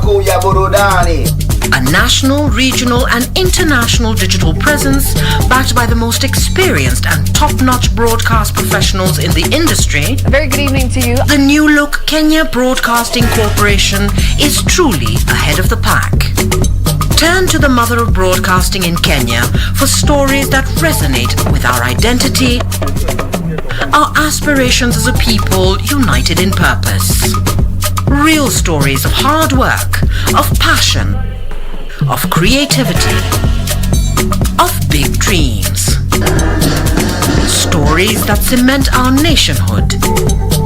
makuu ya burudani. A national, regional and international digital presence backed by the most experienced and top-notch broadcast professionals in the industry. A very good evening to you. The new look Kenya Broadcasting Corporation is truly ahead of the pack. Turn to the mother of broadcasting in Kenya for stories that resonate with our identity, our aspirations as a people united in purpose. Real stories of hard work, of passion, of creativity, of big dreams. Stories that cement our nationhood.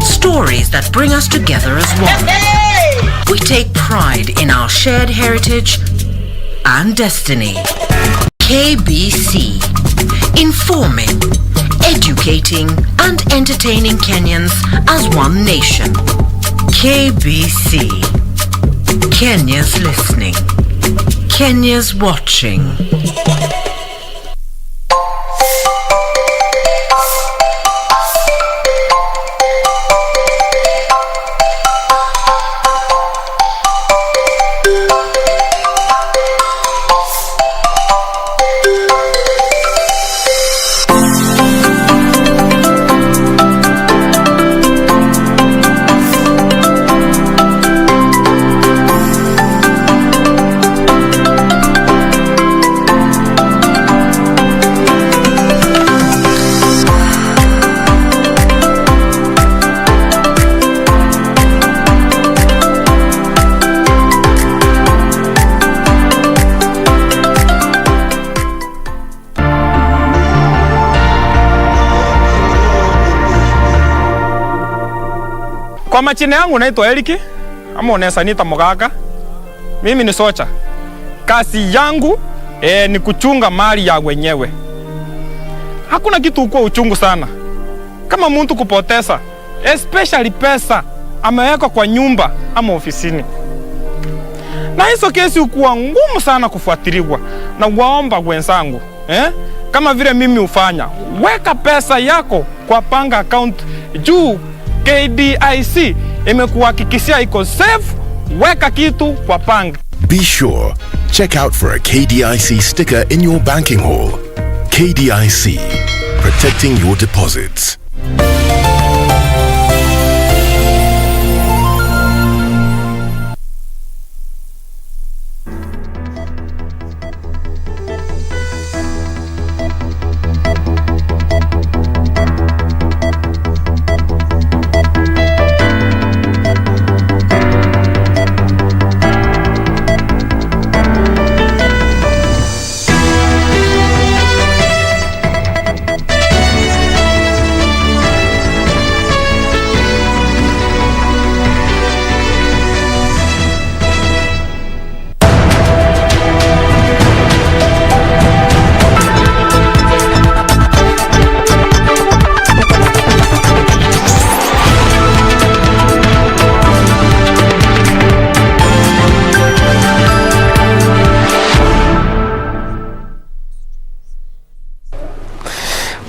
Stories that bring us together as one. We take pride in our shared heritage and destiny. KBC. Informing, educating and entertaining Kenyans as one nation. KBC. Kenya's listening. Kenya's watching. Kwa majina yangu naitwa Eric, ama unaweza niita Mugaka. Mimi ni socha. Kazi yangu ni kuchunga mali ya wenyewe. Hakuna kitu kwa uchungu sana kama mtu kupoteza, especially pesa ameweka kwa nyumba ama ofisini. Na hizo kesi hukuwa ngumu sana kufuatiliwa. Na waomba wenzangu, kama vile mimi ufanya, weka pesa yako kwa panga account juu KDIC imekuhakikishia iko safe. Weka kitu kwa panga. Be sure, check out for a KDIC sticker in your banking hall. KDIC, protecting your deposits.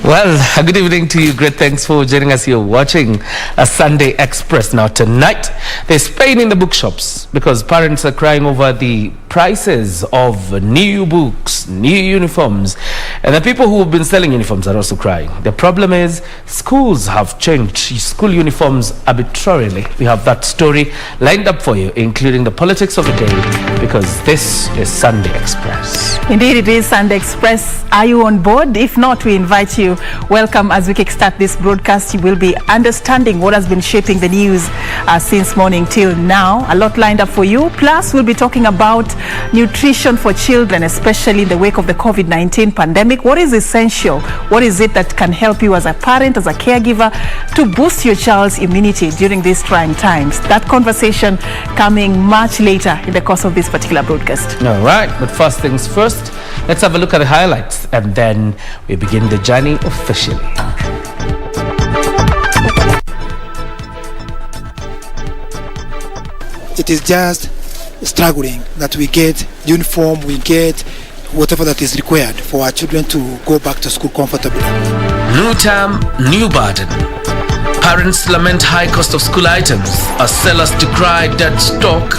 Well, good evening to you. Great thanks for joining us here watching a Sunday Express. Now tonight, there's pain in the bookshops because parents are crying over the prices of new books, new uniforms, and the people who have been selling uniforms are also crying. The problem is schools have changed school uniforms arbitrarily. We have that story lined up for you, including the politics of the day, because this is Sunday Express. Indeed, it is Sunday Express. Are you on board? If not, we invite you. Welcome. As we kickstart this broadcast, you will be understanding what has been shaping the news since morning till now. A lot lined up for you. Plus, we'll be talking about nutrition for children, especially in the wake of the COVID-19 pandemic. What is essential? What is it that can help you as a parent, as a caregiver, to boost your child's immunity during these trying times? That conversation coming much later in the course of this particular broadcast. All right, but first things first, let's have a look at the highlights, and then we begin the journey officially. It is just struggling that we get uniform, we get whatever that is required for our children to go back to school comfortably. New term, new burden. Parents lament high cost of school items as sellers decry dead stock.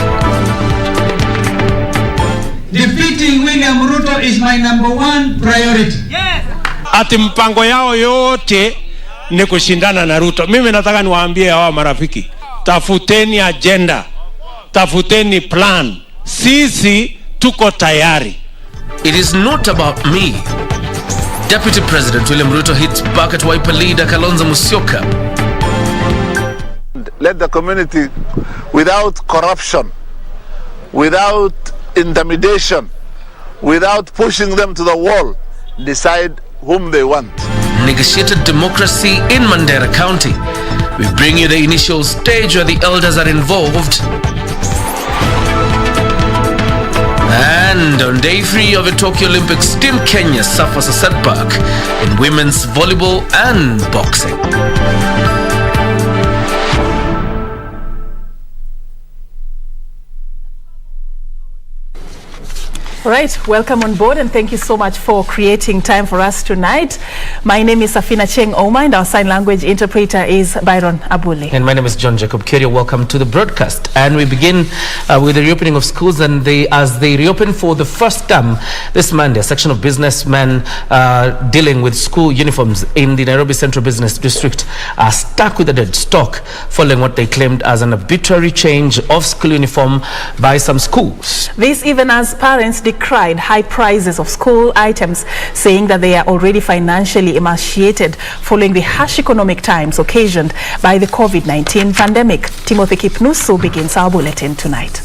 defeating William Ruto is my #1 priority. Yes. Ati mpango yao yote ni kushindana na Ruto. Mimi nataka niwaambie hawa marafiki, tafuteni agenda, tafuteni plan. Sisi tuko tayari. It is not about me. Deputy President William Ruto hits back at Wiper leader Kalonzo Musyoka. Let the community, without corruption, without intimidation, without pushing them to the wall, decide whom they want. Negotiated democracy in Mandera County. We bring you the initial stage where the elders are involved. And on day 3 of the Tokyo Olympics, Team Kenya suffers a setback in women's volleyball and boxing. All right, welcome on board and thank you so much for creating time for us tonight. My name is Serfine Achieng Ouma and our sign language interpreter is Byron Abuli. And my name is John Jacob Kioria. Welcome to the broadcast. And we begin with the reopening of schools, and as they reopen for the first time this Monday, a section of businessmen dealing with school uniforms in the Nairobi Central Business District are stuck with a dead stock following what they claimed as an arbitrary change of school uniform by some schools. This even as parents decried high prices of school items, saying that they are already financially emaciated following the harsh economic times occasioned by the COVID-19 pandemic. Timothy Kipnusu begins our bulletin tonight.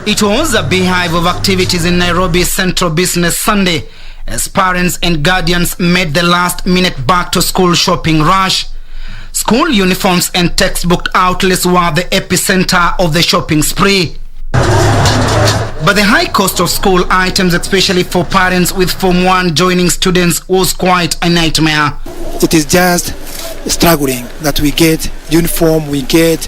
It was a beehive of activities in Nairobi Central Business Sunday as parents and guardians made the last-minute back-to-school shopping rush. School uniforms and textbook outlets were the epicenter of the shopping spree. But the high cost of school items, especially for parents with Form 1 joining students, was quite a nightmare. It is just struggling that we get uniform, we get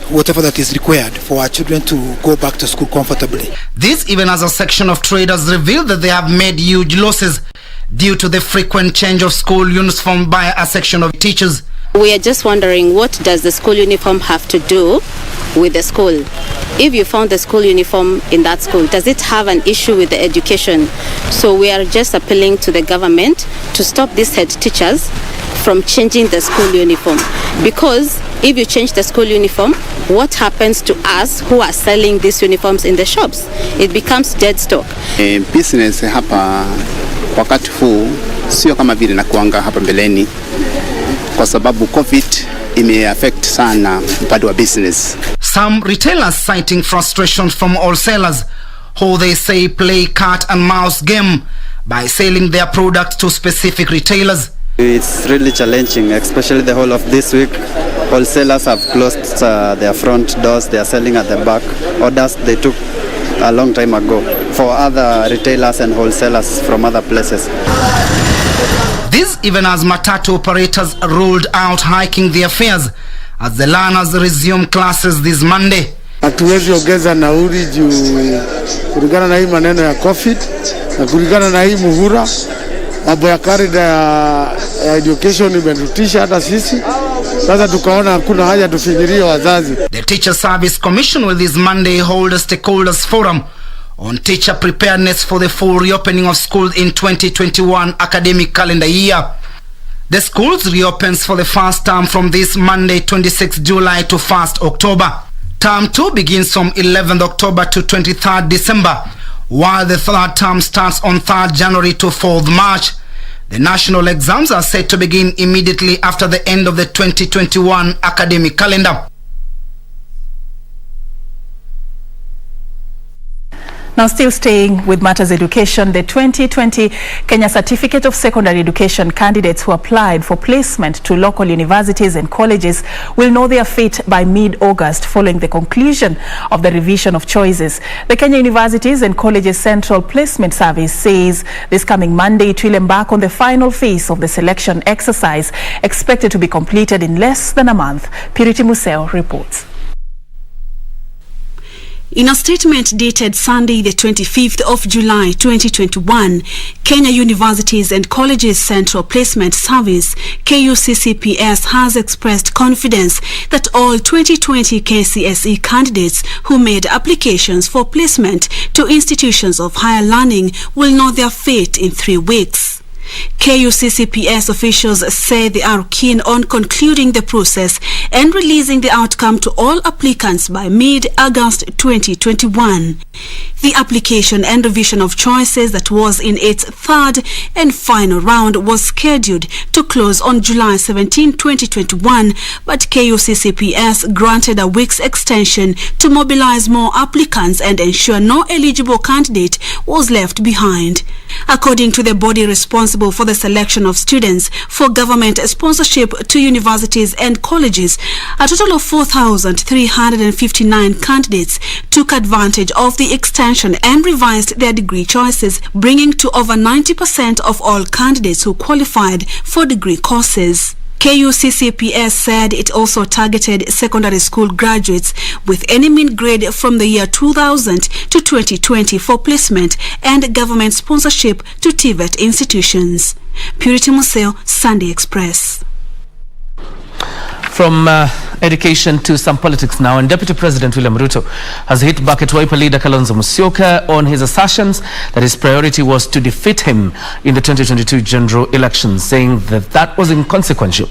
whatever that is required for our children to go back to school comfortably. This even as a section of traders revealed that they have made huge losses due to the frequent change of school uniform by a section of teachers. We are just wondering, what does the school uniform have to do with the school? If you found the school uniform in that school, does it have an issue with the education? So we are just appealing to the government to stop these head teachers from changing the school uniform. Because if you change the school uniform, what happens to us who are selling these uniforms in the shops? It becomes dead stock. Business hapa wakati huu sio kama vile nakuanga hapa mbeleni, kwa sababu COVID ime-affect sana upande wa business. Some retailers citing frustration from wholesalers who they say play cat and mouse game by selling their products to specific retailers. It's really challenging, especially the whole of this week. Wholesalers have closed their front doors. They are selling at the back. Orders they took a long time ago for other retailers and wholesalers from other places. This even as matatu operators ruled out hiking their fares as the learners resume classes this Monday. Hatuwezi ongeza nauli juu kulingana na hii maneno ya COVID na kulingana na hii muhura, mambo ya karida ya education imetutisha hata sisi. Sasa tukaona hakuna haja tufinyirie wazazi. The Teacher Service Commission will this Monday hold a stakeholders forum on teacher preparedness for the full reopening of schools in 2021 academic calendar year. The schools reopens for the first term from this Monday 26 July to 1st October. Term 2 begins from 11th October to 23rd December, while the third term starts on 3rd January to 4th March. The national exams are set to begin immediately after the end of the 2021 academic calendar. Now, still staying with matters education, the 2020 Kenya Certificate of Secondary Education candidates who applied for placement to local universities and colleges will know their fate by mid-August following the conclusion of the revision of choices. The Kenya Universities and Colleges Central Placement Service says this coming Monday it will embark on the final phase of the selection exercise, expected to be completed in less than a month. Purity Museo reports. In a statement dated Sunday, the 25th of July 2021, Kenya Universities and Colleges Central Placement Service, KUCCPS, has expressed confidence that all 2020 KCSE candidates who made applications for placement to institutions of higher learning will know their fate in 3 weeks. KUCCPS officials say they are keen on concluding the process and releasing the outcome to all applicants by mid-August 2021. The application and revision of choices that was in its 3rd and final round was scheduled to close on July 17, 2021, but KUCCPS granted a week's extension to mobilize more applicants and ensure no eligible candidate was left behind. According to the body responsible for the selection of students for government sponsorship to universities and colleges, a total of 4,359 candidates took advantage of the extension and revised their degree choices, bringing to over 90% of all candidates who qualified for degree courses. KUCCPS said it also targeted secondary school graduates with any mean grade from the year 2000 to 2020 for placement and government sponsorship to TVET institutions. Purity Museo, Sunday Express. From education to some politics now, and Deputy President William Ruto has hit back at Wiper leader Kalonzo Musyoka on his assertions that his priority was to defeat him in the 2022 general elections, saying that was inconsequential.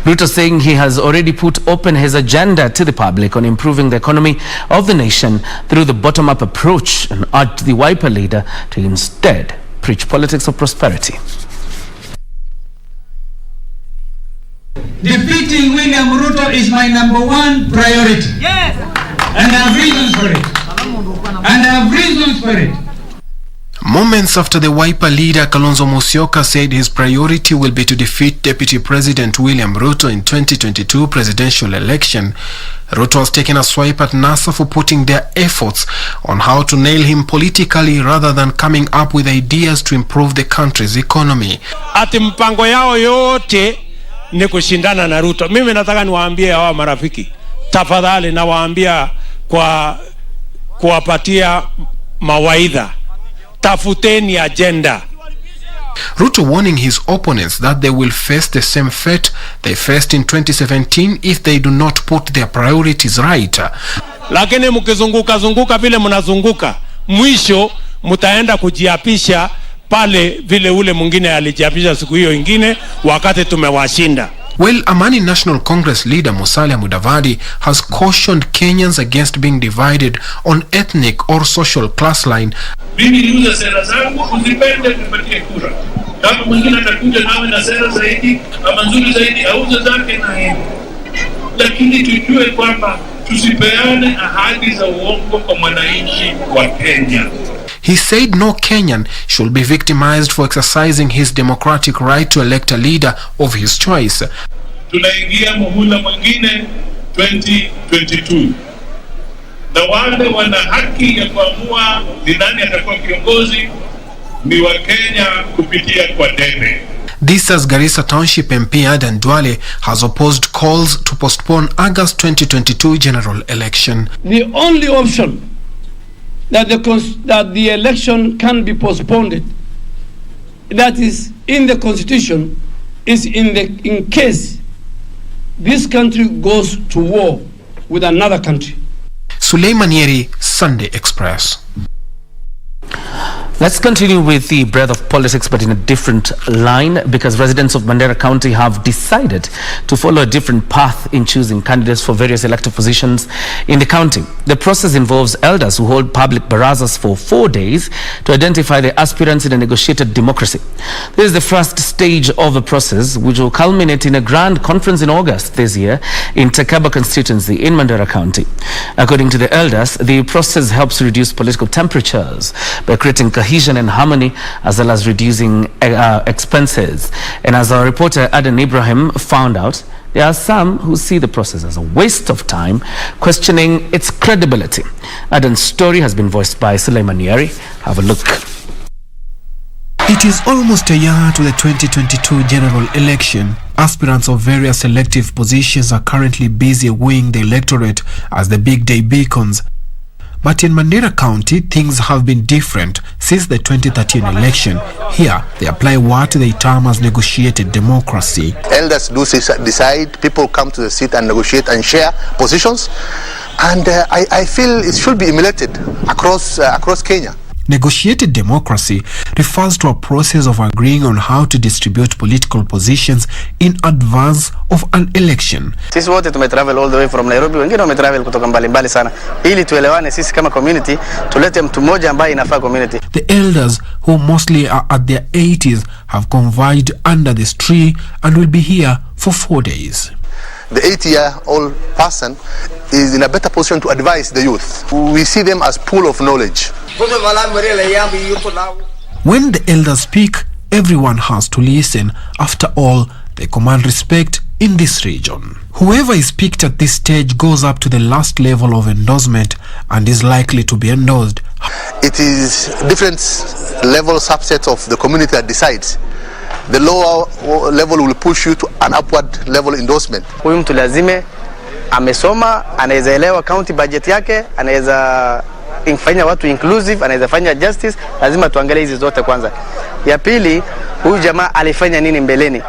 Ruto saying he has already put open his agenda to the public on improving the economy of the nation through the bottom-up approach, and urged the Wiper leader to instead preach politics of prosperity. Defeating William Ruto is my #1 priority. Yes. And I have reasons for it. Moments after the Wiper leader Kalonzo Musyoka said his priority will be to defeat Deputy President William Ruto in 2022 presidential election, Ruto has taken a swipe at NASA for putting their efforts on how to nail him politically rather than coming up with ideas to improve the country's economy. Ati mpango yao yote ni kushindana na Ruto. Mimi nataka niwaambie hawa marafiki, tafadhali nawaambia kwa kuwapatia mawaidha, tafuteni agenda. Ruto warning his opponents that they will face the same fate they faced in 2017 if they do not put their priorities right. Lakini mkizunguka vile mnazunguka, mwisho mtaenda kujiapisha pale vile ule mwingine alijiapisha siku hiyo ingine wakati tumewashinda. Well, Amani National Congress leader Musalia Mudavadi has cautioned Kenyans against being divided on ethnic or social class line. Mimi niuze sera zangu, usipende kupatia kura. Kama mwingine atakuja nawe na sera zaidi ama nzuri zaidi, auze zake na yeye. Lakini tujue kwamba tusipeane ahadi za uongo kwa mwananchi wa Kenya. He said no Kenyan should be victimized for exercising his democratic right to elect a leader of his choice. Tunaingia muhula mwingine 2022. Na wale wana haki ya kuamua ni nani atakuwa kiongozi ni wa Kenya kupitia kwa debe. This as Garissa Township MP Adan Duale has opposed calls to postpone August 2022 general election. The only option that the election can be postponed, that is in the constitution, is in case this country goes to war with another country. Suleiman Yeri, Sunday Express. Let's continue with the breadth of politics, but in a different line, because residents of Mandera County have decided to follow a different path in choosing candidates for various elected positions in the county. The process involves elders who hold public barazas for 4 days to identify the aspirants in a negotiated democracy. This is the first stage of the process, which will culminate in a grand conference in August this year in Takaba constituency in Mandera County. According to the elders, the process helps reduce political temperatures by creating cohesion and harmony, as well as reducing expenses. And as our reporter Aden Ibrahim found out, there are some who see the process as a waste of time, questioning its credibility. Aden's story has been voiced by Suleiman Yeri. Have a look. It is almost a year to the 2022 general election. Aspirants of various elective positions are currently busy weighing the electorate as the big day beacons. But in Mandera County, things have been different since the 2013 election. Here, they apply what they term as negotiated democracy. Elders do decide, people come to the seat and negotiate and share positions. And I feel it should be emulated across Kenya. Negotiated democracy refers to a process of agreeing on how to distribute political positions in advance of an election. Sisi wote tumetravel all the way from Nairobi, wengine wametravel kutoka mbali sana, ili tuelewane sisi kama community, tulete mtu mmoja ambaye inafaa community. The elders, who mostly are at their 80s, have converged under this tree and will be here for 4 days. The 80-year-old person is in a better position to advise the youth. We see them as pool of knowledge. When the elders speak, everyone has to listen. After all, they command respect in this region. Whoever is picked at this stage goes up to the last level of endorsement and is likely to be endorsed. It is different level subsets of the community that decides. The lower level will push you to an upward level endorsement. Huyu mtu lazime amesoma, anaweza elewa county budget yake, anaweza fanya watu inclusive, anaweza fanya justice. Lazima tuangalie hizi zote kwanza. Ya pili, huyu jamaa alifanya nini mbeleni.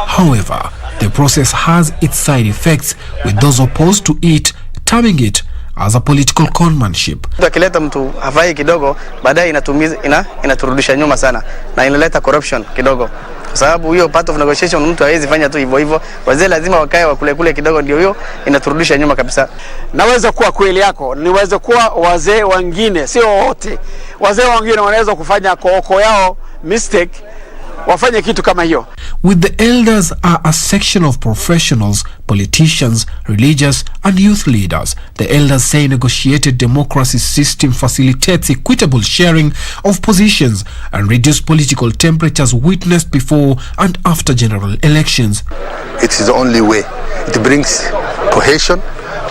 However, the process has its side effects, with those opposed to it terming it as a political conmanship. Akileta mtu hafai kidogo, baadaye inaturudisha nyuma sana na inaleta corruption kidogo. Kwa sababu hiyo part of negotiation mtu hawezi fanya tu hivyo. Wazee lazima wakae wakule kidogo, ndio hiyo inaturudisha nyuma kabisa. Naweza kuwa kweli yako, niweze kuwa wazee wengine, sio wote. Wazee wengine wanaweza kufanya kooko yao mistake, wafanye kitu kama hiyo. With the elders are a section of professionals, politicians, religious and youth leaders. The elders say negotiated democracy system facilitates equitable sharing of positions and reduce political temperatures witnessed before and after general elections. It is the only way. It brings cohesion,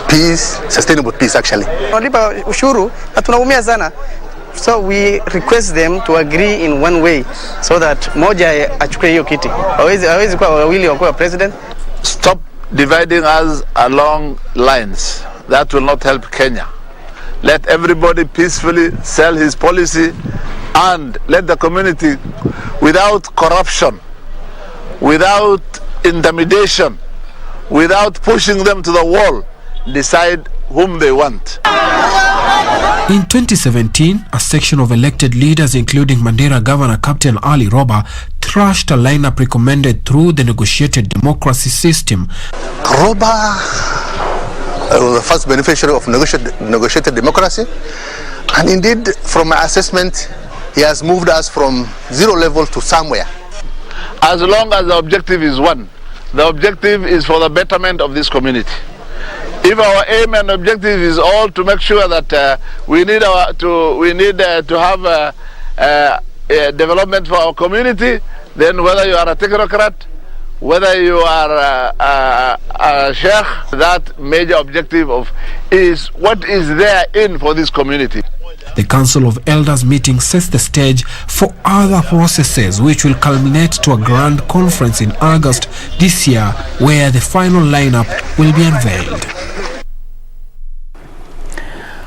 peace, sustainable peace actually. Tunalipa ushuru na tunaumia sana. So we request them to agree in one way so that moja achukue hiyo kiti. Hawezi kuwa wawili wakuwa president. Stop dividing us along lines. That will not help Kenya. Let everybody peacefully sell his policy and let the community, without corruption, without intimidation, without pushing them to the wall, decide whom they want. In 2017, a section of elected leaders, including Mandera Governor Captain Ali Roba, trashed a lineup recommended through the negotiated democracy system. Roba was the first beneficiary of negotiated democracy, and indeed, from my assessment, he has moved us from zero level to somewhere. As long as the objective is one, the objective is for the betterment of this community. If our aim and objective is all to make sure that we need to have development for our community, then whether you are a technocrat, whether you are a sheikh, that major objective is what is there in for this community. The Council of Elders meeting sets the stage for other processes which will culminate to a grand conference in August this year, where the final lineup will be unveiled.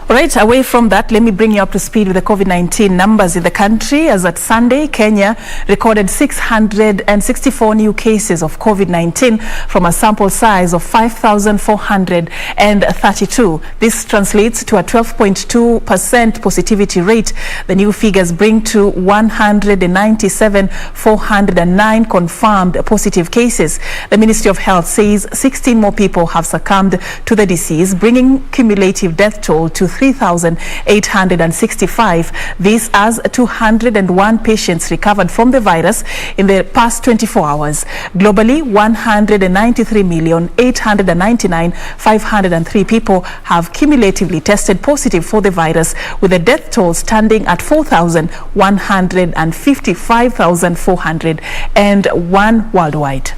Right, away from that, let me bring you up to speed with the COVID-19 numbers in the country. As at Sunday, Kenya recorded 664 new cases of COVID-19 from a sample size of 5,432. This translates to a 12.2% positivity rate. The new figures bring to 197,409 confirmed positive cases. The Ministry of Health says 16 more people have succumbed to the disease, bringing cumulative death toll to 3,865. This as 201 patients recovered from the virus in the past 24 hours. Globally, 193,899,503 people have cumulatively tested positive for the virus, with the death toll standing at 4,155,401 worldwide.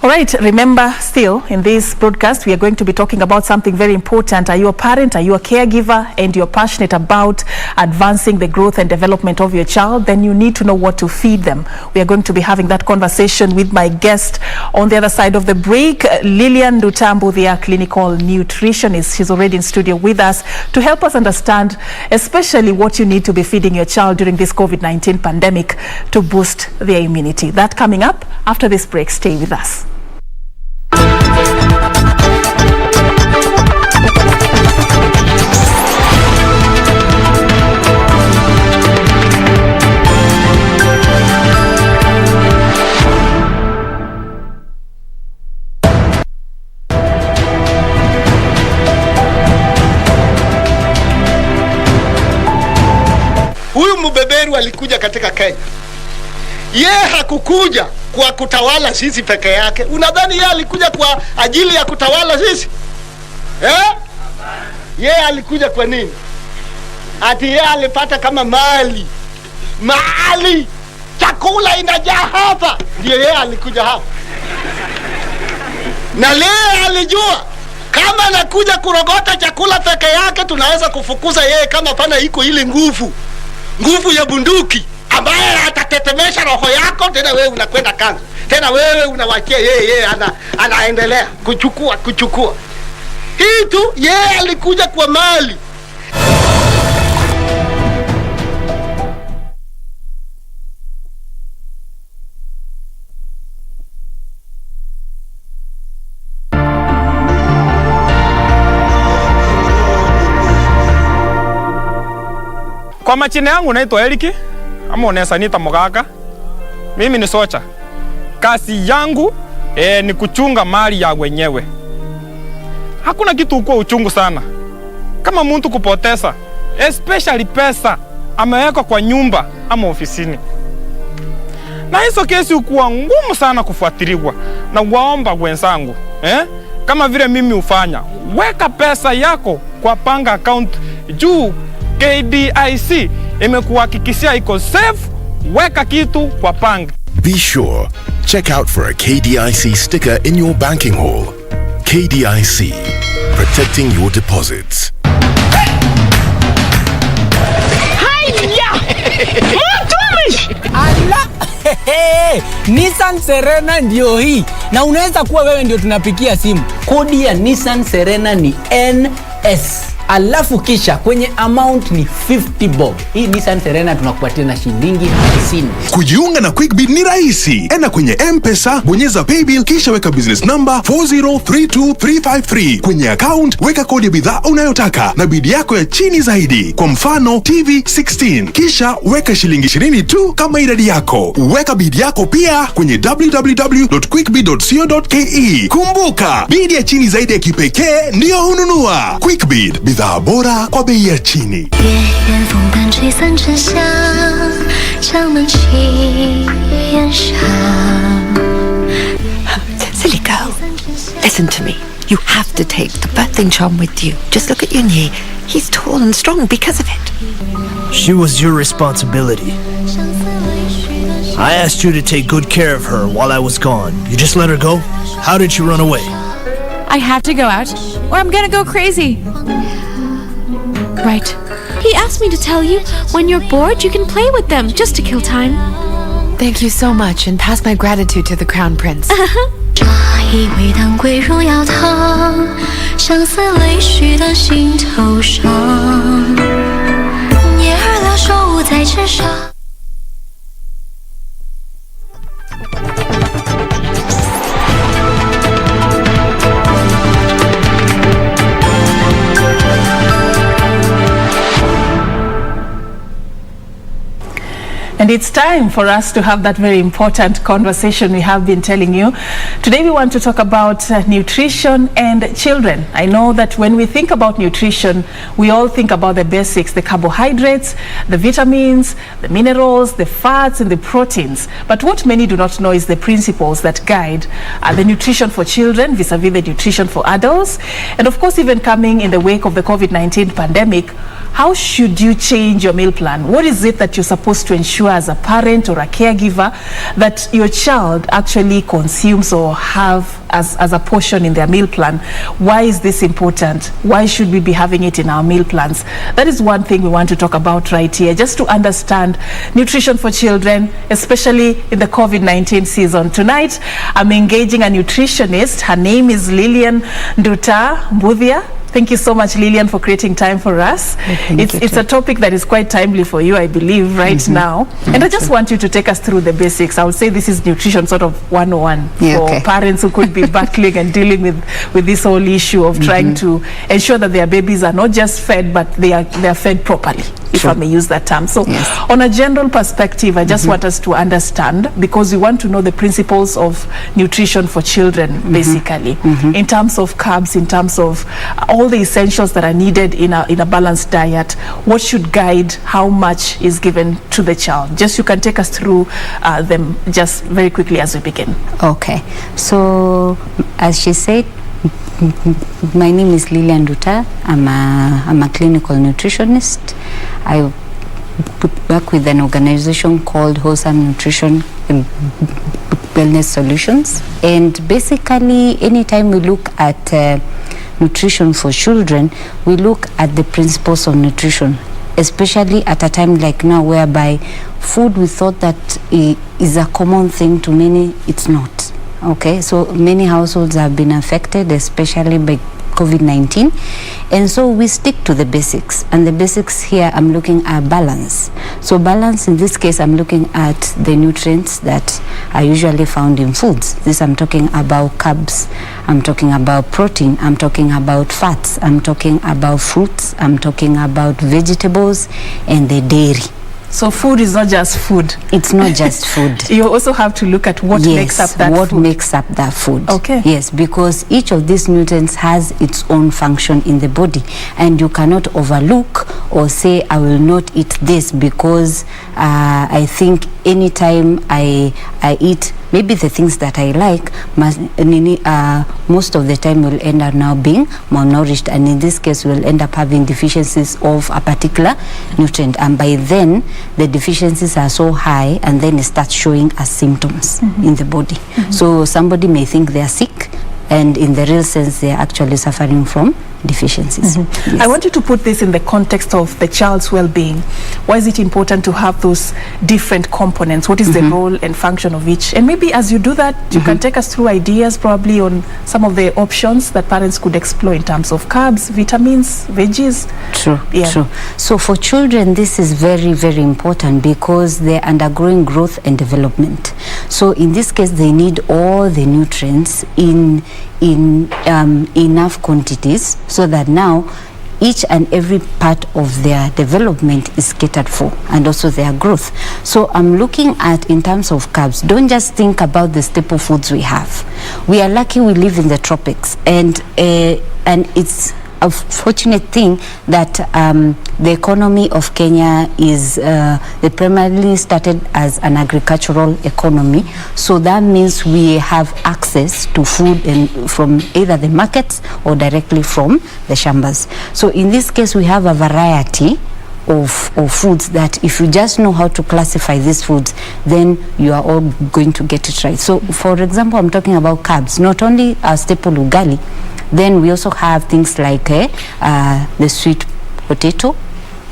All right, remember, still in this broadcast, we are going to be talking about something very important. Are you a parent? Are you a caregiver? And you're passionate about advancing the growth and development of your child? Then you need to know what to feed them. We are going to be having that conversation with my guest on the other side of the break, Lillian Dutambu, the clinical nutritionist. She's already in studio with us to help us understand, especially what you need to be feeding your child during this COVID-19 pandemic to boost their immunity. That coming up after this break. Stay with us. Huyu mbeberu alikuja katika Kenya. Yeye hakukuja kwa kutawala sisi peke yake. Unadhani yeye alikuja kwa ajili ya kutawala sisi? Yeye alikuja kwa nini? Ati yeye alipata kama mali. Chakula inajaa hapa. Ndio yeye alikuja hapa. Na leo alijua kama anakuja kurogota chakula peke yake tunaweza kufukuza yeye kama pana iko ile nguvu ya bunduki ambaye atatetemesha roho yako, tena wewe unakwenda kanzu, tena wewe unawachia yeye anaendelea kuchukua hii tu. Yeye alikuja kwa mali. Kwa machine yangu naitwa Eriki, ama unaweza niita Mugaka. Mimi ni socha. Kazi yangu ni kuchunga mali ya wenyewe. Hakuna kitu uko uchungu sana kama mtu kupoteza, especially pesa ameweka kwa nyumba ama ofisini. Na hizo kesi ukuwa ngumu sana kufuatiliwa. Na waomba wenzangu, kama vile mimi ufanya, weka pesa yako kwa panga account juu KDIC imekuhakikishia iko safe. Weka kitu kwa panga. Be sure, check out for a KDIC sticker in your banking hall. KDIC, protecting your deposits. Haya! Mtumishi! Ala! Nissan Serena ndio hii. Na unaweza kuwa wewe ndio tunapikia simu. Kodi ya Nissan Serena ni NS. Alafu kisha kwenye amount ni 50 bob. Hii Nissan Serena tunakupatia na shilingi 50. Kujiunga na QuickBid ni rahisi. Enda kwenye M-Pesa, bonyeza paybill, kisha weka business number 4032353. Kwenye account, weka kodi ya bidhaa unayotaka na bid yako ya chini zaidi. Kwa mfano, TV 16. Kisha weka shilingi 20 tu kama idadi yako. Weka bid yako pia kwenye www.quickbid.co.ke. Kumbuka, bid ya chini zaidi ya kipekee ndio hununua. QuickBid, bidhaa bora kwa bei ya chini. Silly girl, listen to me. You have to take the birthing charm with you. Just look at your knee. He's tall and strong because of it. She was your responsibility. I asked you to take good care of her while I was gone. You just let her go? How did she run away? I have to go out, or I'm gonna go crazy. Right. He asked me to tell you, when you're bored, you can play with them, just to kill time. Thank you so much, and pass my gratitude to the Crown Prince. And it's time for us to have that very important conversation we have been telling you. Today we want to talk about nutrition and children. I know that when we think about nutrition, we all think about the basics, the carbohydrates, the vitamins, the minerals, the fats and the proteins. But what many do not know is the principles that guide the nutrition for children vis-a-vis the nutrition for adults. And of course, even coming in the wake of the COVID-19 pandemic, how should you change your meal plan? What is it that you're supposed to ensure as a parent or a caregiver that your child actually consumes or have as a portion in their meal plan? Why is this important? Why should we be having it in our meal plans? That is one thing we want to talk about right here, just to understand nutrition for children, especially in the COVID-19 season. Tonight, I'm engaging a nutritionist. Her name is Lilian Nduta Mbudhia. Thank you so much, Lilian, for creating time for us. It's a topic that is quite timely for you, I believe, right now. And I just want you to take us through the basics. I would say this is nutrition sort of 101 for parents who could be battling and dealing with this whole issue of trying to ensure that their babies are not just fed, but they are fed properly, if I may use that term. So on a general perspective, I just want us to understand, because we want to know the principles of nutrition for children, basically, in terms of carbs, in terms of all the essentials that are needed in a balanced diet. What should guide how much is given to the child? Just you can take us through them just very quickly as we begin. Okay, so as she said, my name is Lilian Nduta. I'm a clinical nutritionist. I work with an organization called Wholesome Nutrition and Wellness Solutions. And basically, anytime we look at nutrition for children, we look at the principles of nutrition, especially at a time like now, whereby food, we thought that is a common thing. To many, it's not. Okay, so many households have been affected, especially by COVID-19, and so we stick to the basics. And the basics here, I'm looking at balance. So balance in this case, I'm looking at the nutrients that are usually found in foods. This, I'm talking about carbs, I'm talking about protein, I'm talking about fats, I'm talking about fruits, I'm talking about vegetables, and the dairy. So food is not just food. It's not just food. You also have to look at what makes up that food. What makes up that food. Okay. Yes, because each of these nutrients has its own function in the body, and you cannot overlook or say, I will not eat this because I think anytime I eat maybe the things that I like, most of the time will end up now being malnourished, and in this case we'll end up having deficiencies of a particular nutrient, and by then the deficiencies are so high, and then it starts showing as symptoms in the body. So somebody may think they are sick, and in the real sense they are actually suffering from deficiencies. I want you to put this in the context of the child's well-being. Why is it important to have those different components? What is the role and function of each? And maybe as you do that, you can take us through ideas probably on some of the options that parents could explore in terms of carbs, vitamins, veggies. True. So for children, this is very, very important because they're undergoing growth and development. So in this case, they need all the nutrients in enough quantities, so that now each and every part of their development is catered for, and also their growth. So I'm looking at, in terms of carbs, don't just think about the staple foods we have. We are lucky we live in the tropics, and it's a fortunate thing that the economy of Kenya is they primarily started as an agricultural economy, so that means we have access to food and from either the markets or directly from the shambas. So in this case, we have a variety of foods that if you just know how to classify these foods, then you are all going to get it right. So for example, I'm talking about carbs, not only a staple ugali, then we also have things like the sweet potato,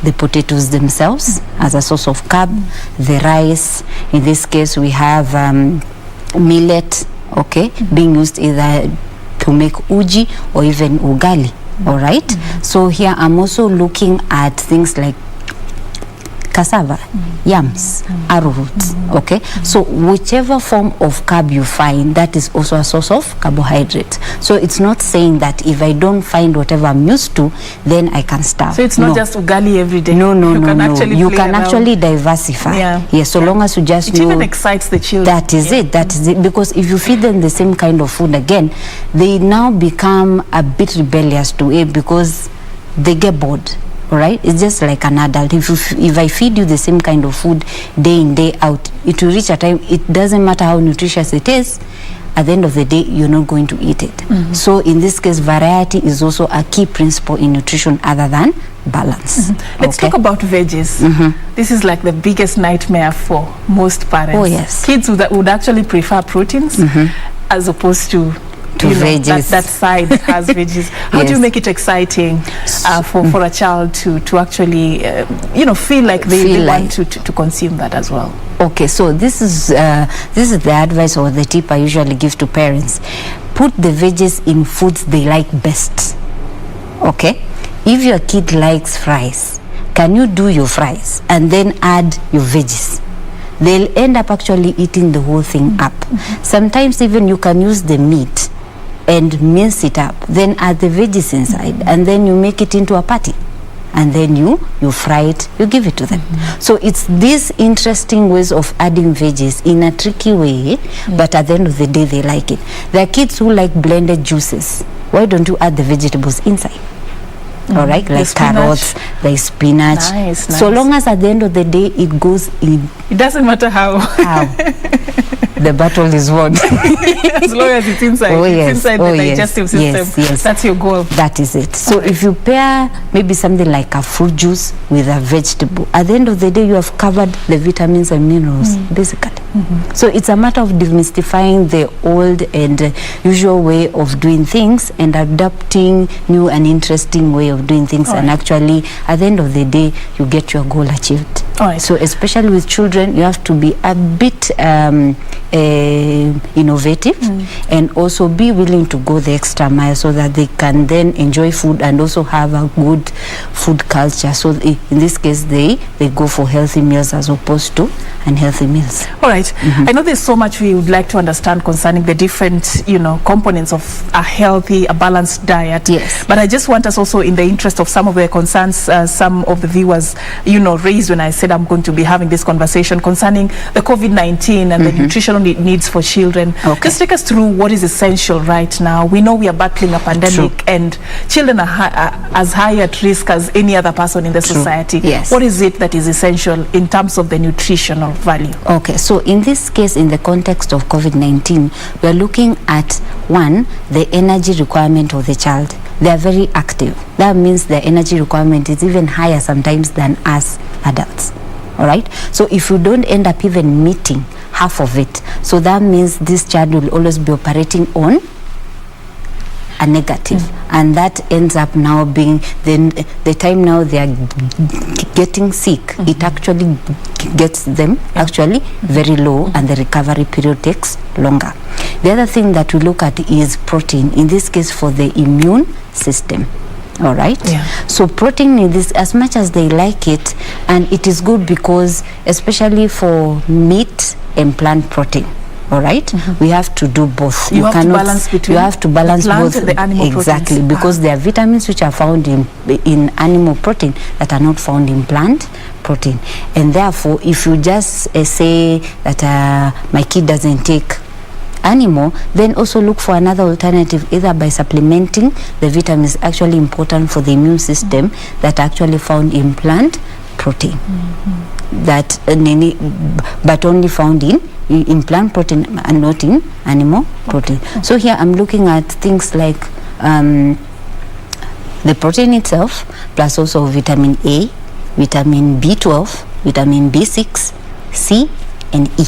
the potatoes themselves as a source of carb, the rice. In this case, we have millet, being used either to make uji or even ugali. All right. So here I'm also looking at things like cassava, yams, arrowroot. So whichever form of carb you find, that is also a source of carbohydrate. So it's not saying that if I don't find whatever I'm used to, then I can starve. So it's not just ugali every day. No. You can actually diversify. So long as you just know. It even excites the children. That is it. Because if you feed them the same kind of food again, they now become a bit rebellious to it because they get bored. All right, it's just like an adult. If I feed you the same kind of food day in, day out, it will reach a time, it doesn't matter how nutritious it is, at the end of the day, you're not going to eat it. So in this case, variety is also a key principle in nutrition other than balance. Let's talk about veggies. This is like the biggest nightmare for most parents. Oh, yes. Kids would actually prefer proteins as opposed to veggies. That side that has veggies. How do you make it exciting for a child to actually feel like they want to consume that as well? Okay, so this is the advice or the tip I usually give to parents. Put the veggies in foods they like best. Okay, if your kid likes fries, can you do your fries and then add your veggies? They'll end up actually eating the whole thing up. Sometimes even you can use the meat and mince it up, then add the veggies inside, and then you make it into a patty, and then you fry it, you give it to them. So it's these interesting ways of adding veggies in a tricky way, but at the end of the day they like it. There are kids who like blended juices. Why don't you add the vegetables inside? All right, like carrots, like spinach. Nice. So long as at the end of the day it goes in. It doesn't matter how. The battle is won. As long as it's inside, it's inside the digestive system. Yes. That's your goal. That is it. So if you pair maybe something like a fruit juice with a vegetable, at the end of the day you have covered the vitamins and minerals, basically. So it's a matter of demystifying the old and usual way of doing things and adapting new and interesting way of doing things, and actually at the end of the day you get your goal achieved. So especially with children, you have to be a bit innovative and also be willing to go the extra mile so that they can then enjoy food and also have a good food culture. So in this case they go for healthy meals as opposed to unhealthy meals. All right. I know there's so much we would like to understand concerning the different components of a healthy, a balanced diet. Yes. But I just want us also, in the interest of some of the concerns some of the viewers raised when I said I'm going to be having this conversation concerning the COVID-19 and the nutritional needs for children. Just take us through what is essential right now. We know we are battling a pandemic and children are as high at risk as any other person in the society. Yes. What is it that is essential in terms of the nutritional value? Okay, so in this case, in the context of COVID-19, we are looking at, one, the energy requirement of the child. They are very active. That means their energy requirement is even higher sometimes than us adults. All right, so if you don't end up even meeting half of it, so that means this child will always be operating on a negative, and that ends up now being the time now they are getting sick, it actually gets them actually very low, and the recovery period takes longer. The other thing that we look at is protein, in this case for the immune system. All right, so protein in this, as much as they like it, and it is good because especially for meat and plant protein, all right, we have to do both. You have to balance between you have to balance the plant both, and the animal exactly proteins. because there are vitamins which are found in animal protein that are not found in plant protein, and therefore if you just say that my kid doesn't take animal, then also look for another alternative, either by supplementing the vitamins actually important for the immune system that are actually found in plant protein, that but only found in plant protein and not in animal protein. So here I'm looking at things like the protein itself, plus also vitamin A, vitamin B12, vitamin B6, C and E.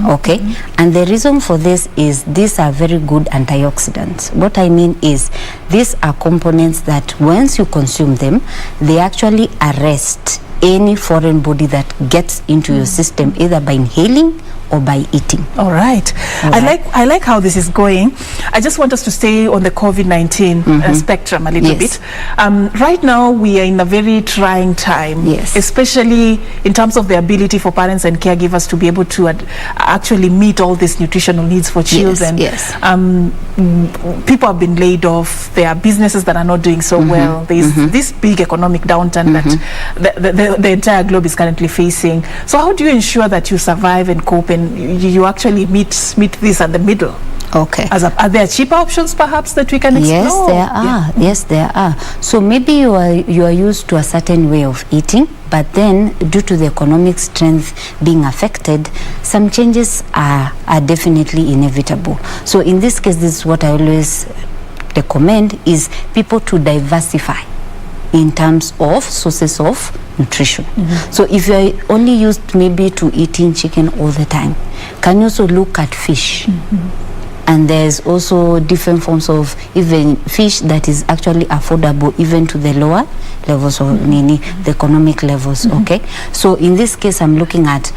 Okay, and the reason for this is these are very good antioxidants. What I mean is these are components that once you consume them, they actually arrest any foreign body that gets into your system, either by inhaling or by eating. All right. I like how this is going. I just want us to stay on the COVID-19 spectrum a little bit. Right now we are in a very trying time, especially in terms of the ability for parents and caregivers to be able to actually meet all these nutritional needs for children. People have been laid off. There are businesses that are not doing so well. There is this big economic downturn that the entire globe is currently facing. So how do you ensure that you survive and cope and you actually meet this at the middle? Okay. Are there cheaper options perhaps that we can explore? Yes, there are. Yeah. Yes, there are. So maybe you are used to a certain way of eating, but then due to the economic strength being affected, some changes are definitely inevitable. So in this case, this is what I always recommend, is people to diversify in terms of sources of nutrition. So if you are only used maybe to eating chicken all the time, can you also look at fish? And there's also different forms of even fish that is actually affordable even to the lower levels of the economic levels. Okay, so in this case I'm looking at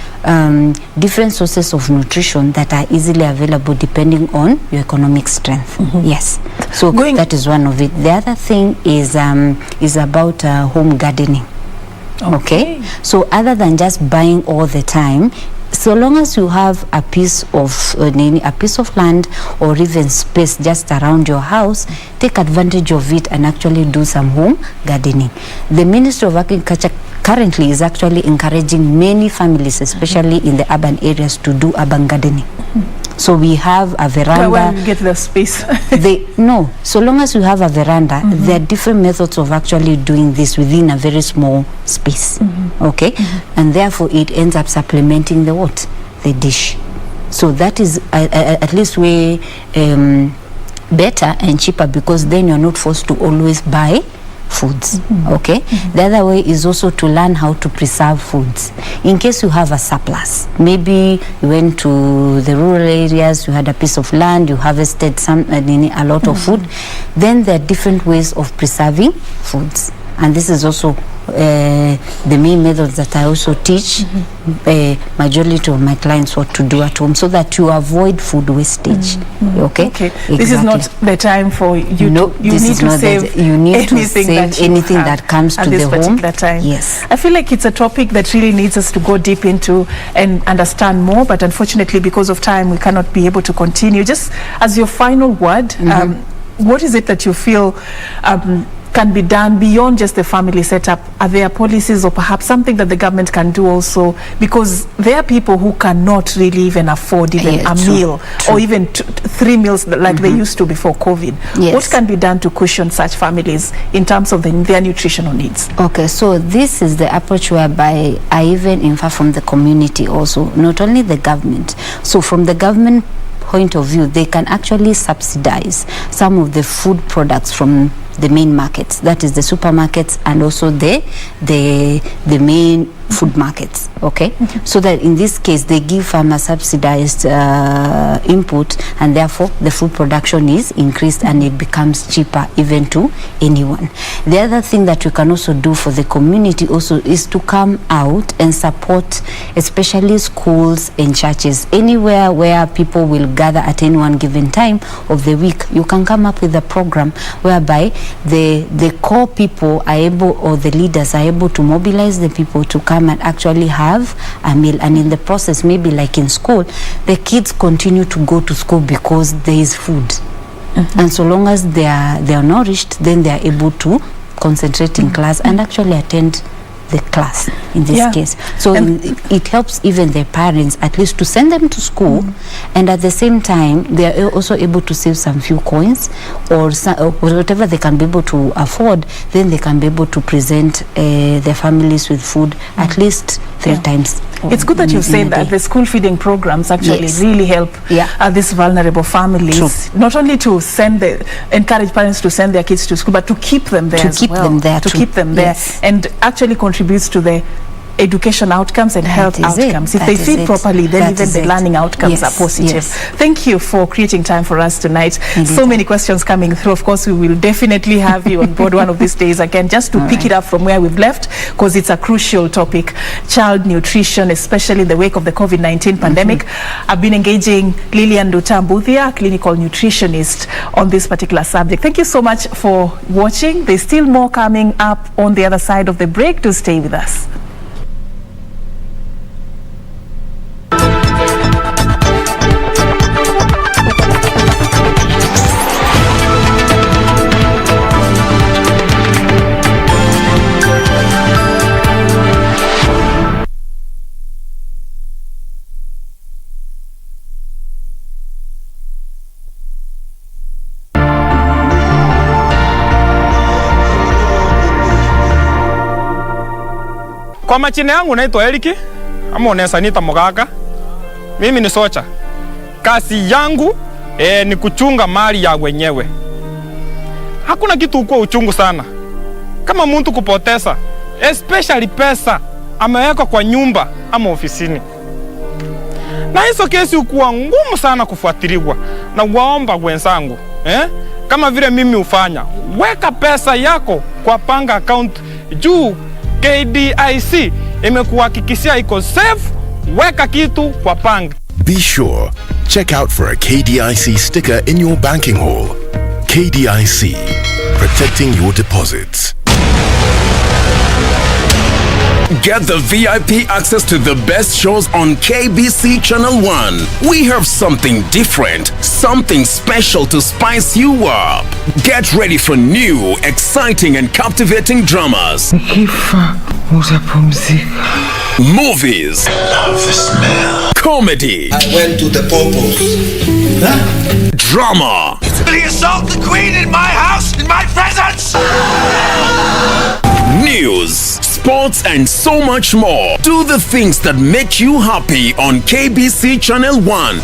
different sources of nutrition that are easily available depending on your economic strength. Yes, so that is one of it. The other thing is about home gardening. Okay, so other than just buying all the time, so long as you have a piece of land or even space just around your house, take advantage of it and actually do some home gardening. The Ministry of Agriculture currently is actually encouraging many families, especially in the urban areas, to do urban gardening. So we have a veranda. Where you get the space? No, so long as you have a veranda, there are different methods of actually doing this within a very small space. Okay, and therefore it ends up supplementing the dish. So that is at least way better and cheaper, because then you're not forced to always buy foods. Okay, the other way is also to learn how to preserve foods in case you have a surplus. Maybe you went to the rural areas, you had a piece of land, you harvested a lot of food, then there are different ways of preserving foods, and this is also the main methods that I also teach majority of my clients what to do at home, so that you avoid food wastage. Okay. Exactly. This is not the time for you. You need to save anything that comes to the home. Time. Yes. I feel like it's a topic that really needs us to go deep into and understand more, but unfortunately because of time we cannot be able to continue. Just as your final word, what is it that you feel can be done beyond just the family setup? Are there policies or perhaps something that the government can do also? Because there are people who cannot really even afford even a meal or even 3 meals like they used to before COVID. Yes. What can be done to cushion such families in terms of their nutritional needs? Okay, so this is the approach whereby I even infer from the community also, not only the government. So from the government point of view, they can actually subsidize some of the food products from the main markets, that is the supermarkets and also the main food markets. Okay, so that in this case they give farmers subsidized input, and therefore the food production is increased and it becomes cheaper even to anyone. The other thing that we can also do for the community also is to come out and support especially schools and churches, anywhere where people will gather at any one given time of the week. You can come up with a program whereby the core people are able, or the leaders are able to mobilize the people to come and actually have a meal, and in the process, maybe like in school, the kids continue to go to school because there is food, and so long as they are nourished, then they are able to concentrate in class and actually attend the class in this case. So it helps even the parents at least to send them to school, and at the same time they are also able to save some few coins or whatever they can be able to afford. Then they can be able to present their families with food at least 3 times. It's good that you said that the school feeding programs actually really help these vulnerable families. Not only to encourage parents to send their kids to school, but to keep them there to keep them there and actually contributes to the education outcomes and health outcomes. If they feed properly, then even the learning outcomes are positive. Thank you for creating time for us tonight. So many questions coming through. Of course, we will definitely have you on board one of these days again, just to pick it up from where we've left, because it's a crucial topic. Child nutrition, especially in the wake of the COVID-19 pandemic. I've been engaging Lilian Dutambuthia, clinical nutritionist, on this particular subject. Thank you so much for watching. There's still more coming up on the other side of the break. To stay with us. Kwa majina yangu naitwa Eliki, ama unaweza niita Mugaka. Mimi ni socha. Kazi yangu ni kuchunga mali ya wenyewe. Hakuna kitu uko uchungu sana kama mtu kupoteza, especially pesa ameweka kwa nyumba ama ofisini. Na hizo kesi ukuwa ngumu sana kufuatiliwa. Na waomba wenzangu, kama vile mimi ufanya, weka pesa yako kwa panga account juu KDIC imekuhakikishia iko safe. Weka kitu kwa panga. Be sure, check out for a KDIC sticker in your banking hall. KDIC, protecting your deposits. Get the VIP access to the best shows on KBC Channel 1. We have something different, something special to spice you up. Get ready for new, exciting and captivating dramas. Movies. I love the smell. Comedy. I went to the popos. Huh? Drama. Will he assault the queen in my house, in my presence? News, sports and so much more. Do the things that make you happy on KBC Channel 1.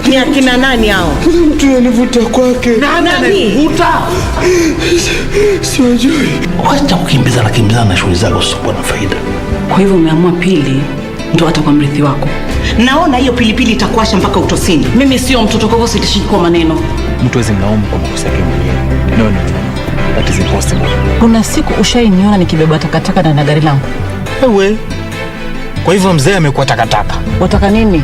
Ni akina nani hao? Mtu anivuta kwake. Nani? Vuta. Siwajui. Wacha kukimbizana na shughuli zako sio na faida. Kwa hivyo umeamua Pili ndo atakuwa mrithi wako. Naona hiyo pilipili itakuasha mpaka utosini. Mimi sio mtoto, kwa hivyo sitashiki kwa maneno. Mtu wezi mlaumu kwa makosa yake mwenyewe. No. That is impossible. Kuna siku ushainiona nikibeba takataka na gari langu. Ewe. Kwa hivyo mzee amekuwa takataka. Wataka nini?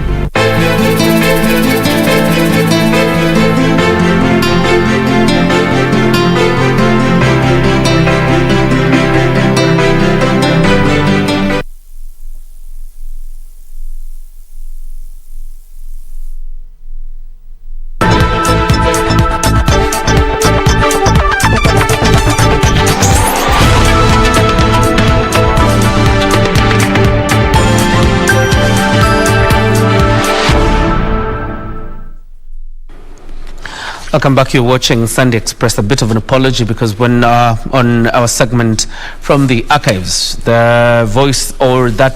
Welcome back. You're watching Sunday Express. A bit of an apology because when on our segment from the archives, the voice or that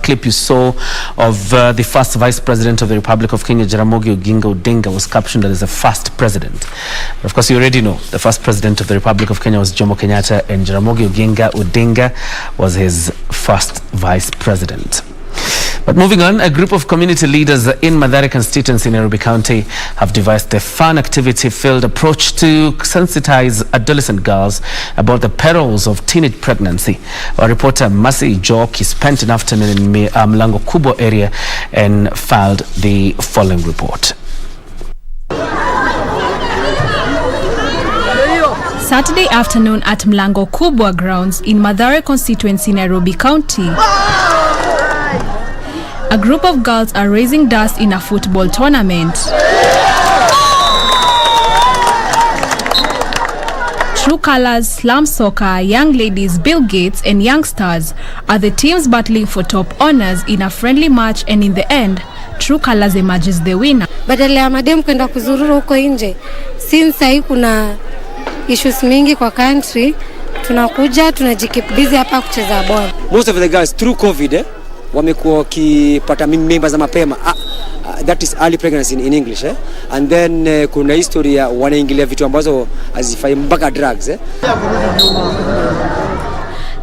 clip you saw of the first Vice President of the Republic of Kenya, Jaramogi Oginga Odinga, was captioned as the first president. But of course, you already know the first president of the Republic of Kenya was Jomo Kenyatta, and Jaramogi Oginga Odinga was his first vice president. But moving on, a group of community leaders in Mandera constituency in Nairobi County have devised a fun activity-filled approach to sensitize adolescent girls about the perils of teenage pregnancy. Our reporter Mercy Joki spent an afternoon in Mlango Kubwa area and filed the following report. Saturday afternoon at Mlango Kubwa grounds in Mandera constituency, Nairobi County. A group of girls are raising dust in a football tournament. True Colors, Slum Soccer, Young Ladies, Bill Gates and Young Stars are the teams battling for top honors in a friendly match, and in the end, True Colors emerges the winner. Badala ya madem kwenda kuzurura huko nje, since sahi kuna issues mingi kwa country, tunakuja tunajikeep busy hapa kucheza ball. Most of the guys through COVID wamekuwa wakipata mimba za mapema, that is early pregnancy in English, and then kuna historia wanaingilia vitu ambazo hazifai mpaka drugs.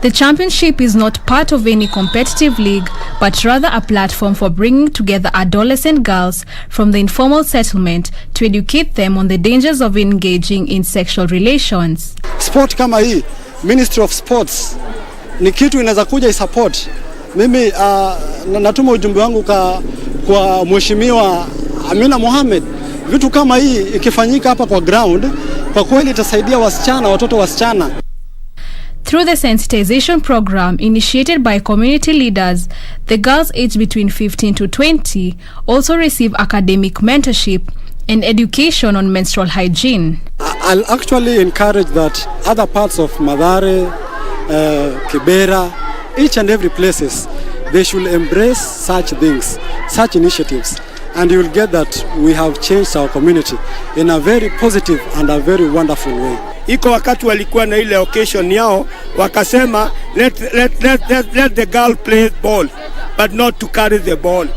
The championship is not part of any competitive league, but rather a platform for bringing together adolescent girls from the informal settlement to educate them on the dangers of engaging in sexual relations. Sport kama hii, Ministry of Sports, ni kitu inaweza kuja isupport. Mimi natuma ujumbe wangu kwa Mheshimiwa Amina Mohamed. Vitu kama hii ikifanyika hapa kwa ground, kwa kweli itasaidia watoto wasichana. Through the sensitization program initiated by community leaders, the girls aged between 15 to 20 also receive academic mentorship and education on menstrual hygiene. I'll actually encourage that other parts of Mandera, Kibera, each and every places, they should embrace such things, such initiatives, and you will get that we have changed our community in a very positive and a very wonderful way. Iko wakati walikuwa na ile occasion yao wakasema let the girl play ball but not to carry the ball.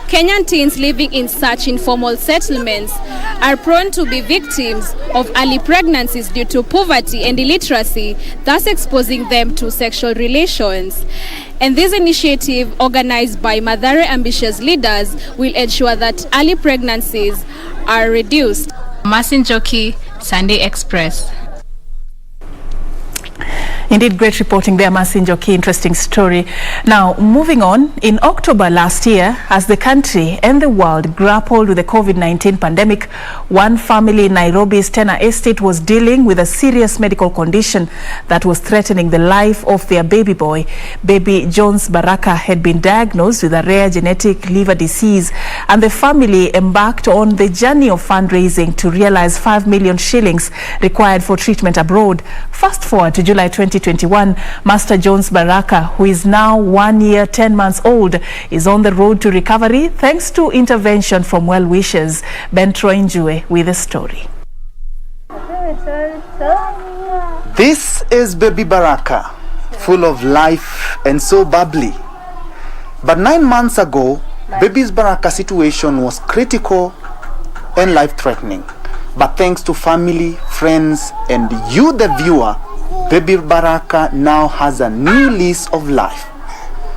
Kenyan teens living in such informal settlements are prone to be victims of early pregnancies due to poverty and illiteracy, thus exposing them to sexual relations. And this initiative, organized by Mandera ambitious leaders, will ensure that early pregnancies are reduced. Masin Joki, Sunday Express. Indeed, great reporting there, Masin Joki. Interesting story. Now, moving on, in October last year, as the country and the world grappled with the COVID-19 pandemic, one family in Nairobi's Tena Estate was dealing with a serious medical condition that was threatening the life of their baby boy. Baby Jones Baraka had been diagnosed with a rare genetic liver disease, and the family embarked on the journey of fundraising to realize 5 million shillings required for treatment abroad. Fast forward to July 2021, Master Jones Baraka, who is now 1 year, 10 months old, is on the road to recovery thanks to intervention from well-wishers. Ben Troinjue with the story. This is baby Baraka, full of life and so bubbly. But 9 months ago, baby's Baraka situation was critical and life-threatening. But thanks to family, friends, and you, the viewer, baby Baraka now has a new lease of life.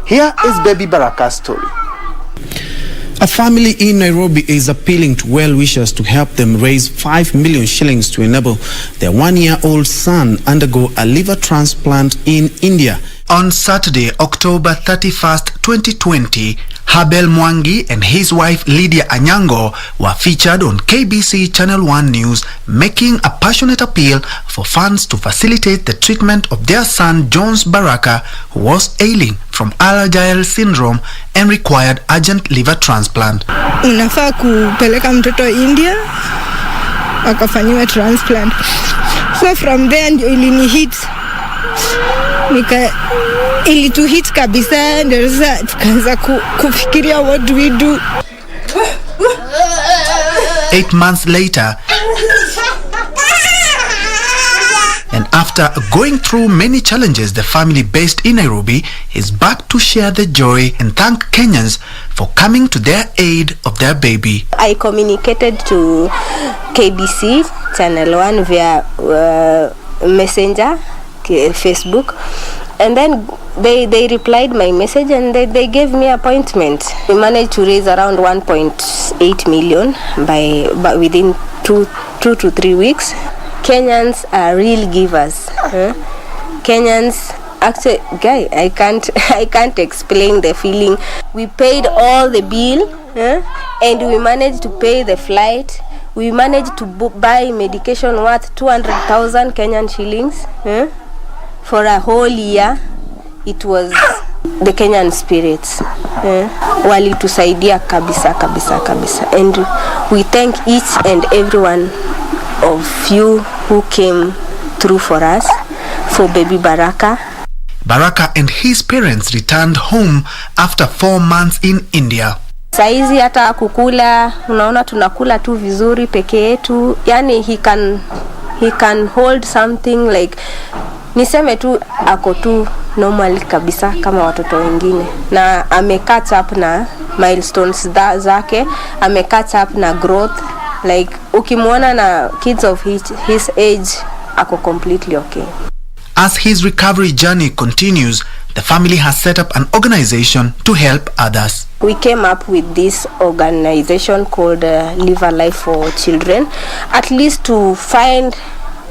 Here is baby Baraka's story. A family in Nairobi is appealing to well-wishers to help them raise 5 million shillings to enable their 1-year-old son undergo a liver transplant in India. On Saturday, October 31st, 2020, Habel Mwangi and his wife Lydia Anyango were featured on KBC Channel 1 News, making a passionate appeal for funds to facilitate the treatment of their son Jones Baraka, who was ailing from Alagille syndrome and required urgent liver transplant. Unafaa kupeleka mtoto India akafanyiwe transplant. So from there ndio ilinihit. Ilituhit kabisa, ndio sasa tukaanza kufikiria what do we do. 8 months later, and after going through many challenges, the family based in Nairobi is back to share the joy and thank Kenyans for coming to their aid of their baby. I communicated to KBC Channel 1 via Messenger, Facebook, and then they replied my message and they gave me appointment. We managed to raise around 1.8 million by within 2 to 3 weeks. Kenyans are real givers. Kenyans, actually, guy, I can't explain the feeling. We paid all the bill, and we managed to pay the flight. We managed to buy medication worth 200,000 Kenyan shillings for a whole year. It was the Kenyan spirits. Walitusaidia kabisa. And we thank each and every one of you who came through for us, for baby Baraka. Baraka and his parents returned home after 4 months in India. Saizi hata kukula, unaona tunakula tu vizuri peke yetu. Yani he can hold something like, niseme tu ako tu normal kabisa kama watoto wengine. Na catch up na milestones zake, catch up na growth. Like ukimwona na kids of his age, ako completely okay. As his recovery journey continues, the family has set up an organization to help others. We came up with this organization called Live a Life for Children, at least to find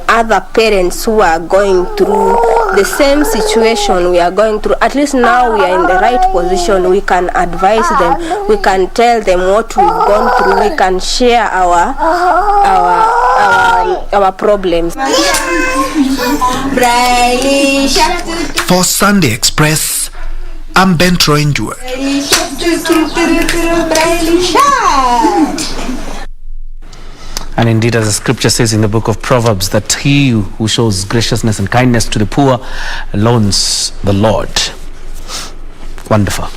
other parents who are going through the same situation we are going through. At least now we are in the right position. We can advise them. We can tell them what we've gone through. We can share our problems. For Sunday Express, I'm Ben Troinjue. And indeed, as the scripture says in the book of Proverbs, that he who shows graciousness and kindness to the poor loans the Lord. Wonderful.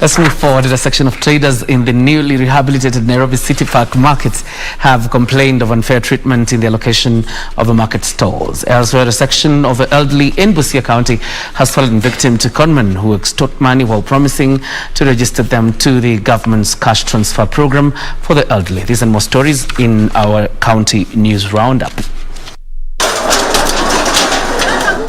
Let's move forward to the section of traders in the newly rehabilitated Nairobi City Park markets have complained of unfair treatment in the allocation of the market stalls. Elsewhere, a section of the elderly in Busia County has fallen victim to conmen who extort money while promising to register them to the government's cash transfer program for the elderly. These and more stories in our county news roundup.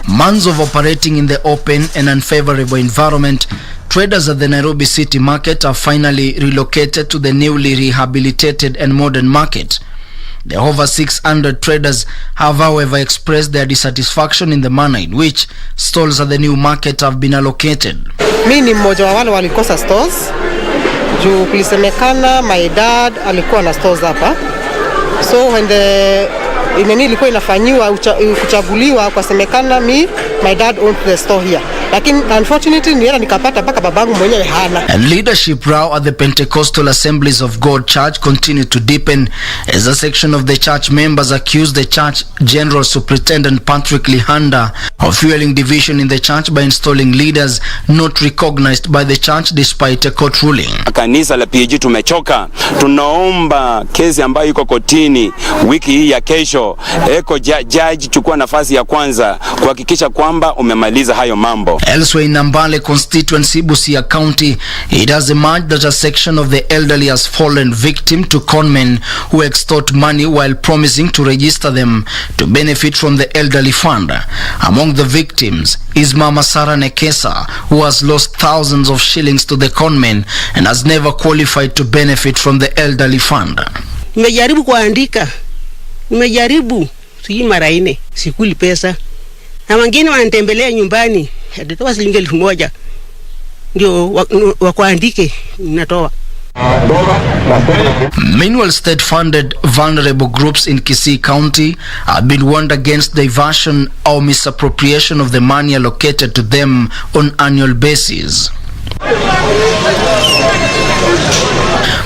Months of operating in the open and unfavorable environment, traders at the Nairobi City Market are finally relocated to the newly rehabilitated and modern market. The over 600 traders have, however, expressed their dissatisfaction in the manner in which stalls at the new market have been allocated. Mimi ni mmoja wa wale walikosa stores. Juu kulisemekana my dad alikuwa na stores hapa. So when the ilikuwa inafanyiwa kuchaguliwa kwa semekana my dad owned the store here. Lakini unfortunately nienda nikapata mpaka babangu mwenyewe hana. And leadership row at the Pentecostal Assemblies of God Church continued to deepen as a section of the church members accused the church General Superintendent Patrick Lihanda of fueling division in the church by installing leaders not recognized by the church despite a court ruling. Kanisa la PG tumechoka. Tunaomba kesi ambayo iko kotini wiki hii ya kesho, judge chukua nafasi ya kwanza kuhakikisha kwamba umemaliza hayo mambo. Elsewhere in Nambale constituency, Busia County, it has emerged that a section of the elderly has fallen victim to conmen who extort money while promising to register them to benefit from the elderly fund. Among the victims is Mama Sarah Nekesa, who has lost thousands of shillings to the conmen and has never qualified to benefit from the elderly fund. Nimejaribu kuandika. Nimejaribu mara 4 sikuli pesa. Na wengine wanatembelea nyumbani, atatoa shilingi 1000 ndio wakuandike natoa. Meanwhile, state-funded vulnerable groups in Kisii County have been warned against diversion or misappropriation of the money allocated to them on annual basis.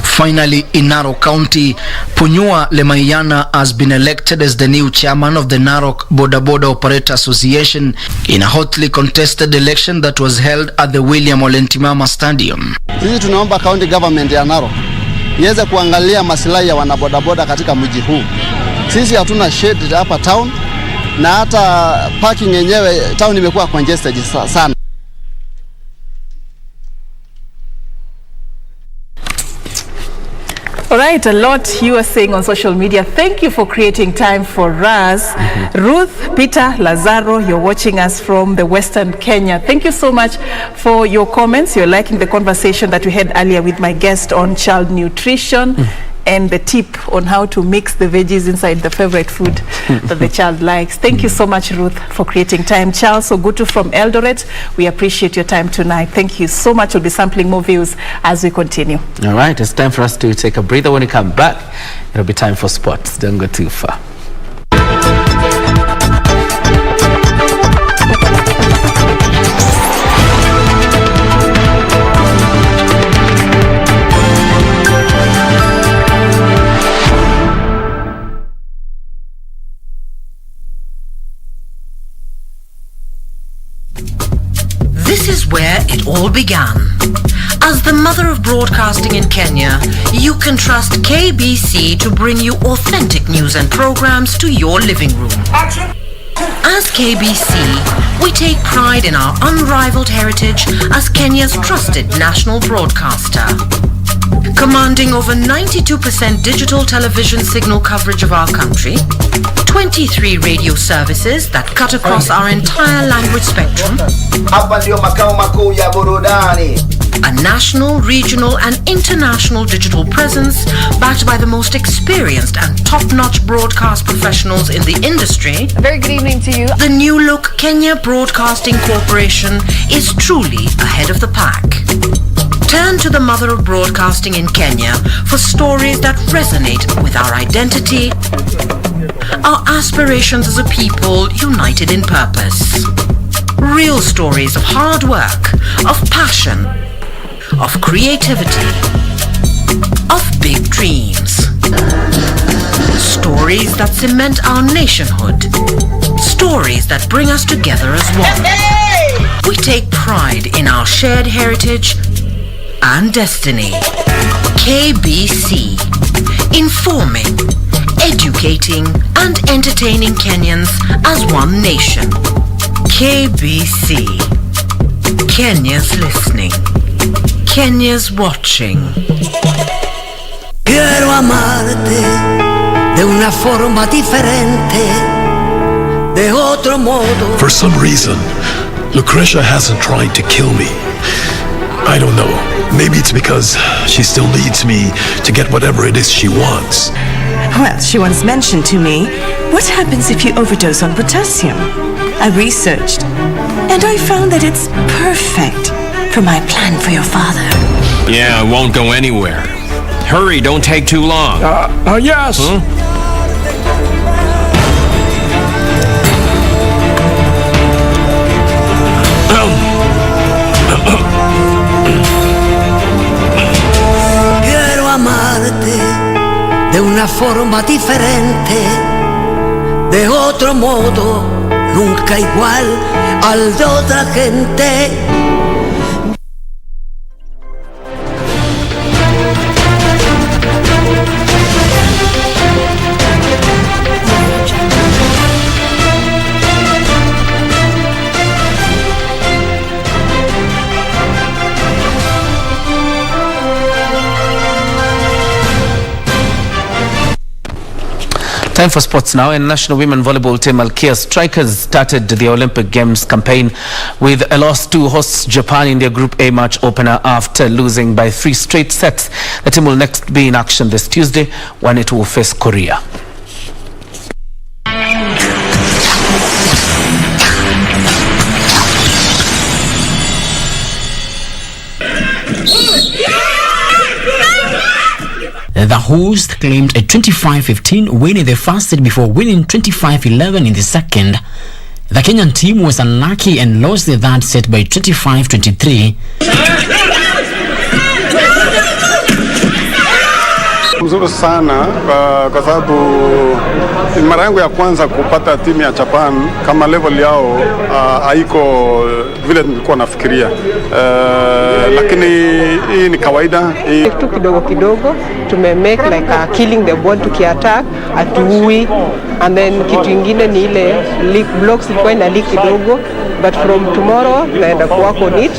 Finally, in Narok County, Punyua Lemayana has been elected as the new chairman of the Narok Boda Operator Association in a hotly contested election that was held at the William Olentimama Stadium. Sisi tunaomba county government ya Narok iweze kuangalia maslahi ya wanabodaboda katika mji huu. Sisi hatuna shade hapa town na hata parking yenyewe town imekuwa congested sana. All right, a lot you are saying on social media. Thank you for creating time for us. Ruth, Peter, Lazaro, you're watching us from the Western Kenya. Thank you so much for your comments. You're liking the conversation that we had earlier with my guest on child nutrition. And the tip on how to mix the veggies inside the favorite food that the child likes. Thank you so much, Ruth, for creating time. Charles Ogutu from Eldoret, we appreciate your time tonight. Thank you so much. We'll be sampling more views as we continue. All right, it's time for us to take a breather. When we come back, it'll be time for sports. Don't go too far. This is where it all began. As the mother of broadcasting in Kenya, you can trust KBC to bring you authentic news and programs to your living room. As KBC, we take pride in our unrivaled heritage as Kenya's trusted national broadcaster. Commanding over 92% digital television signal coverage of our country, 23 radio services that cut across our entire language spectrum, a national, regional and international digital presence backed by the most experienced and top-notch broadcast professionals in the industry. A very good evening to you. The new look Kenya Broadcasting Corporation is truly ahead of the pack. Turn to the mother of broadcasting in Kenya for stories that resonate with our identity, our aspirations as a people united in purpose. Real stories of hard work, of passion, of creativity, of big dreams. Stories that cement our nationhood. Stories that bring us together as one. We take pride in our shared heritage and destiny. KBC, informing, educating and entertaining Kenyans as one nation. KBC, Kenya's listening, Kenya's watching. Quiero amarte de una forma diferente, de otro modo. For some reason, Lucretia hasn't tried to kill me. I don't know. Maybe it's because she still needs me to get whatever it is she wants. Well, she once mentioned to me, what happens if you overdose on potassium? I researched, and I found that it's perfect for my plan for your father. Yeah, I won't go anywhere. Hurry, don't take too long. Yes. Quiero amarte de una forma diferente, de otro modo, nunca igual al de otra gente. Time for sports now. And national women volleyball team Alkia Strikers started the Olympic Games campaign with a loss to hosts Japan in their Group A match opener after losing by 3 straight sets. The team will next be in action this Tuesday when it will face Korea. The host claimed a 25-15 win in the first set before winning 25-11 in the second. The Kenyan team was unlucky and lost the third set by 25-23. Mzuri sana kwa sababu mara yangu ya kwanza kupata timu ya Japan kama level yao haiko vile nilikuwa nafikiria, lakini hii ni kawaida. Tu kidogo kidogo tumemake like killing the ball tukiattack atuui, and then kitu ingine ni ile leak blocks ilikuwa ina leak kidogo, but from tomorrow naenda kuwako on it.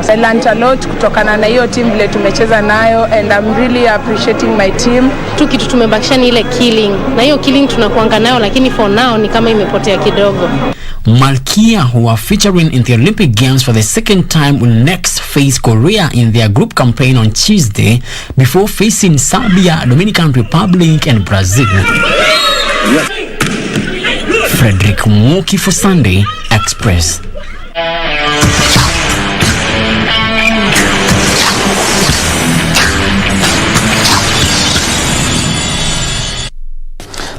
I learned a lot kutokana na hiyo team vile tumecheza nayo, and I'm really appreciating my team. Tu kitu tumebakisha ni ile killing, na hiyo killing tunakuanga nayo, lakini for now ni kama imepotea kidogo. Malkia, who are featuring in the Olympic Games for the second time, will next face Korea in their group campaign on Tuesday before facing Serbia, Dominican Republic and Brazil. Frederick Muki for Sunday Express.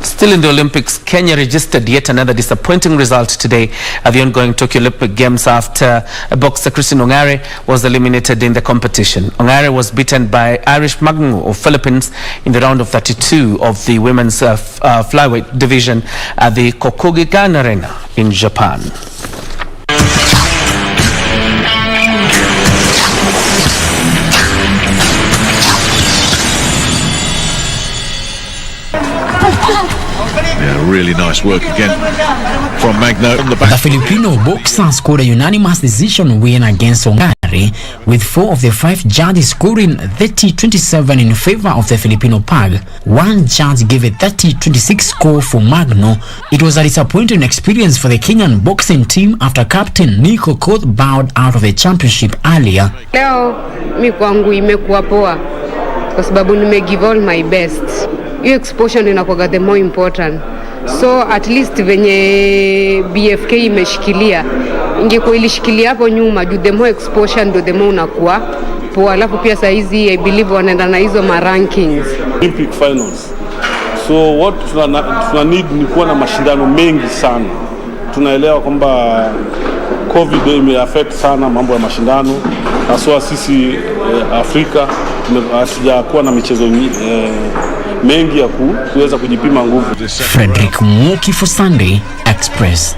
Still in the Olympics, Kenya registered yet another disappointing result today at the ongoing Tokyo Olympic Games after boxer Christine Ongare was eliminated in the competition. Ongare was beaten by Irish Magno of Philippines in the round of 32 of the women's flyweight division at the Kokugigan Arena in Japan. Yeah, really nice work again from Magno. The Filipino boxer scored a unanimous decision win against Ongare, with 4 of the 5 judges scoring 30-27 in favor of the Filipino pug. One judge gave a 30-26 score for Magno. It was a disappointing experience for the Kenyan boxing team after Captain Nico Koth bowed out of the championship earlier. Leo mi kwangu imekuwa poa kwa sababu nime give all my best. Hiyo exposure inakuwa the more important. So at least venye BFK imeshikilia, ingekuwa ilishikilia hapo nyuma, do the more exposure ndo the more unakuwa poa. Alafu pia saa hizi I believe wanaenda na hizo ma rankings. Olympic finals. So what tuna need ni kuwa na mashindano mengi sana. Tunaelewa kwamba COVID imeaffect sana mambo ya mashindano. Haswa sisi Afrika hatujakuwa na michezo mengi ya kuweza kujipima nguvu. Frederick Muki for Sunday Express.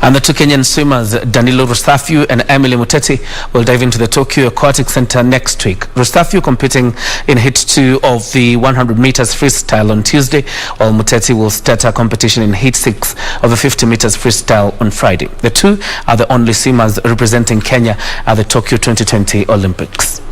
And the two Kenyan swimmers, Danilo Rustafio and Emily Muteti, will dive into the Tokyo Aquatic Center next week. Rustafio competing in Heat 2 of the 100 meters freestyle on Tuesday, while Muteti will start her competition in Heat 6 of the 50 meters freestyle on Friday. The two are the only swimmers representing Kenya at the Tokyo 2020 Olympics.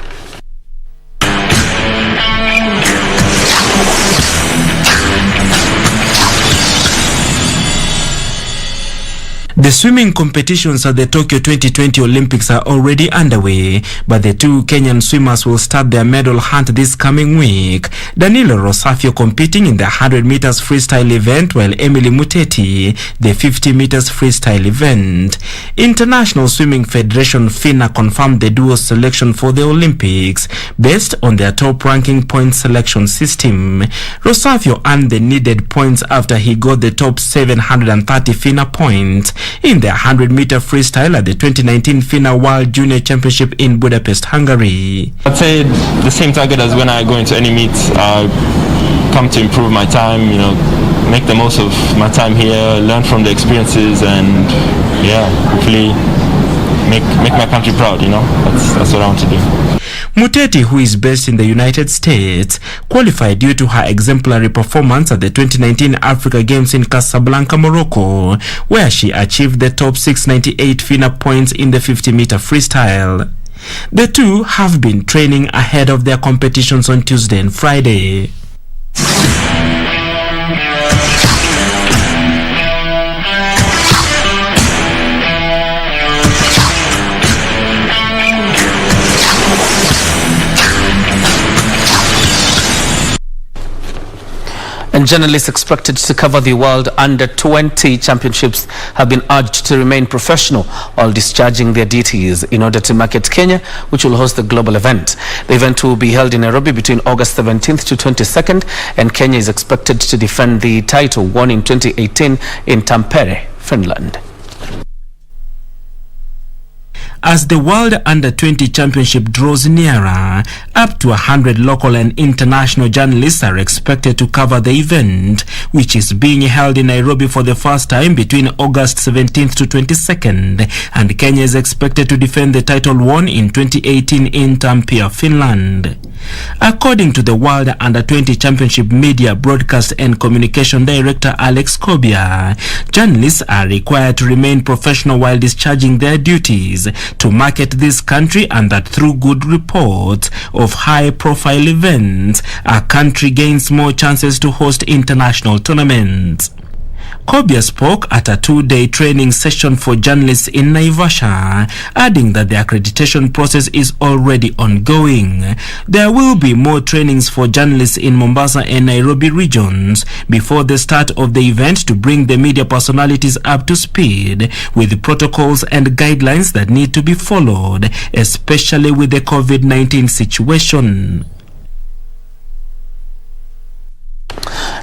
The swimming competitions at the Tokyo 2020 Olympics are already underway, but the two Kenyan swimmers will start their medal hunt this coming week. Danilo Rosafio competing in the 100 meters freestyle event, while Emily Muteti the 50 meters freestyle event. International Swimming Federation FINA confirmed the duo's selection for the Olympics based on their top ranking point selection system. Rosafio earned the needed points after he got the top 730 FINA points in the 100-meter freestyle at the 2019 FINA World Junior Championship in Budapest, Hungary. I'd say the same target as when I go into any meet. Come to improve my time, make the most of my time here, learn from the experiences, and hopefully make my country proud. That's what I want to do. Muteti, who is based in the United States, qualified due to her exemplary performance at the 2019 Africa Games in Casablanca, Morocco, where she achieved the top 698 FINA points in the 50-meter freestyle. The two have been training ahead of their competitions on Tuesday and Friday. And journalists expected to cover the World Under-20 Championships have been urged to remain professional while discharging their duties in order to market Kenya, which will host the global event. The event will be held in Nairobi between August 17th to 22nd, and Kenya is expected to defend the title won in 2018 in Tampere, Finland. As the World Under-20 Championship draws nearer, up to 100 local and international journalists are expected to cover the event, which is being held in Nairobi for the first time between August 17th to 22nd, and Kenya is expected to defend the title won in 2018 in Tampere, Finland. According to the World Under-20 Championship Media, Broadcast and Communication Director Alex Kobia, journalists are required to remain professional while discharging their duties to market this country, and that through good reports of high-profile events, our country gains more chances to host international tournaments. Kobia spoke at a two-day training session for journalists in Naivasha, adding that the accreditation process is already ongoing. There will be more trainings for journalists in Mombasa and Nairobi regions before the start of the event to bring the media personalities up to speed with protocols and guidelines that need to be followed, especially with the COVID-19 situation.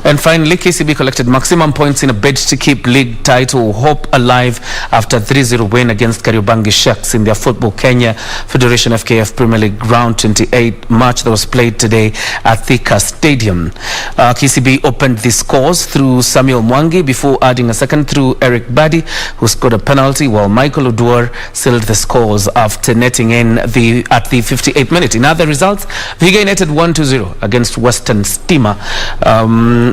And finally, KCB collected maximum points in a bid to keep league title hope alive after 3-0 win against Kariobangi Sharks in their Football Kenya Federation FKF Premier League Round 28 match that was played today at Thika Stadium. KCB opened the scores through Samuel Mwangi before adding a second through Eric Badi, who scored a penalty, while Michael Oduor sealed the scores after netting in at the 58th minute. In other results, Vihiga United 1-0 against Western Stima.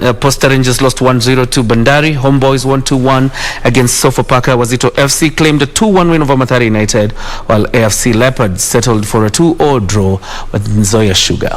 Posta Rangers lost 1-0 to Bandari. Homeboys 1-1 against Sofapaka. Wazito FC claimed a 2-1 win over Mathare United, while AFC Leopards settled for a 2-0 draw with Nzoia Sugar.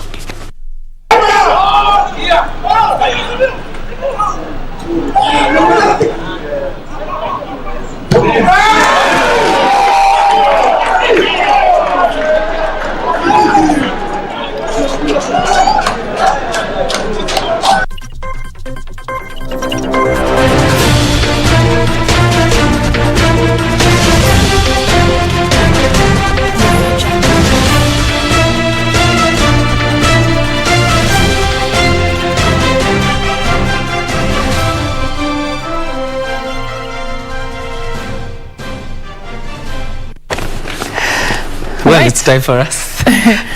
time for us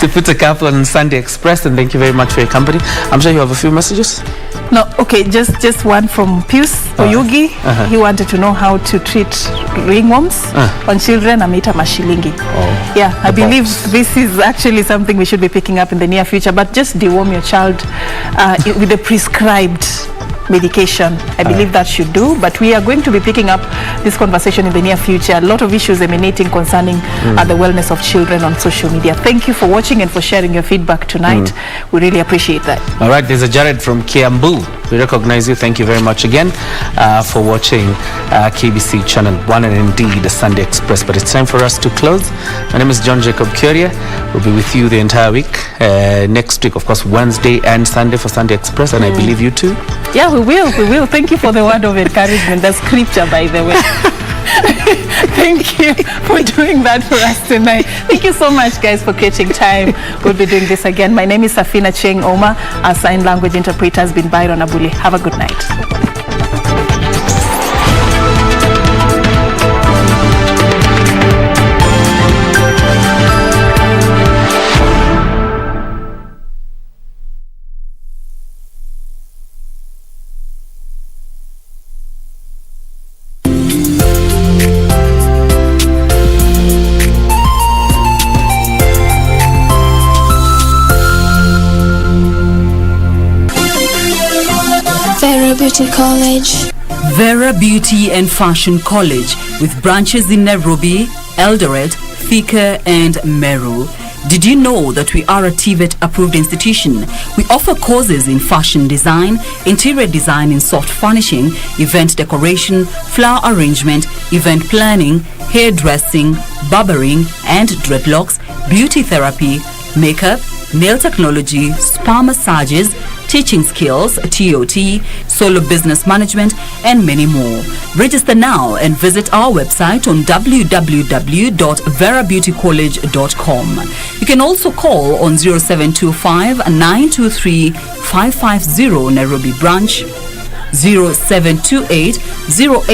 to put a cap on Sunday Express, and thank you very much for your company. I'm sure you have a few messages. No, okay, just one from Pius Oyugi. He wanted to know how to treat ringworms on children. Amita mashilingi. Yeah, I believe this is actually something we should be picking up in the near future, but just deworm your child with a prescribed medication. I believe that should do, but we are going to be picking up this conversation in the near future. A lot of issues emanating concerning the wellness of children on social media. Thank you for watching and for sharing your feedback tonight. We really appreciate that. All right, there's a Jared from Kiambu. We recognize you. Thank you very much again for watching KBC Channel 1 and indeed the Sunday Express. But it's time for us to close. My name is John Jacob Kioria. We'll be with you the entire week. Next week, of course, Wednesday and Sunday for Sunday Express, and I believe you too. Yeah, we will. Thank you for the word of encouragement. That's scripture, by the way. Thank you for doing that for us tonight. Thank you so much, guys, for catching time. We'll be doing this again. My name is Serfine Achieng Ouma. Our sign language interpreter has been Byron Abuli. Have a good night. Beauty College. Vera Beauty and Fashion College, with branches in Nairobi, Eldoret, Thika and Meru. Did you know that we are a TVET approved institution? We offer courses in fashion design, interior design in soft furnishing, event decoration, flower arrangement, event planning, hairdressing, barbering and dreadlocks, beauty therapy, makeup, nail technology, spa massages, teaching skills, TOT, solo business management, and many more. Register now and visit our website on www.verabeautycollege.com. You can also call on 0725 923 550 Nairobi branch, 0728 087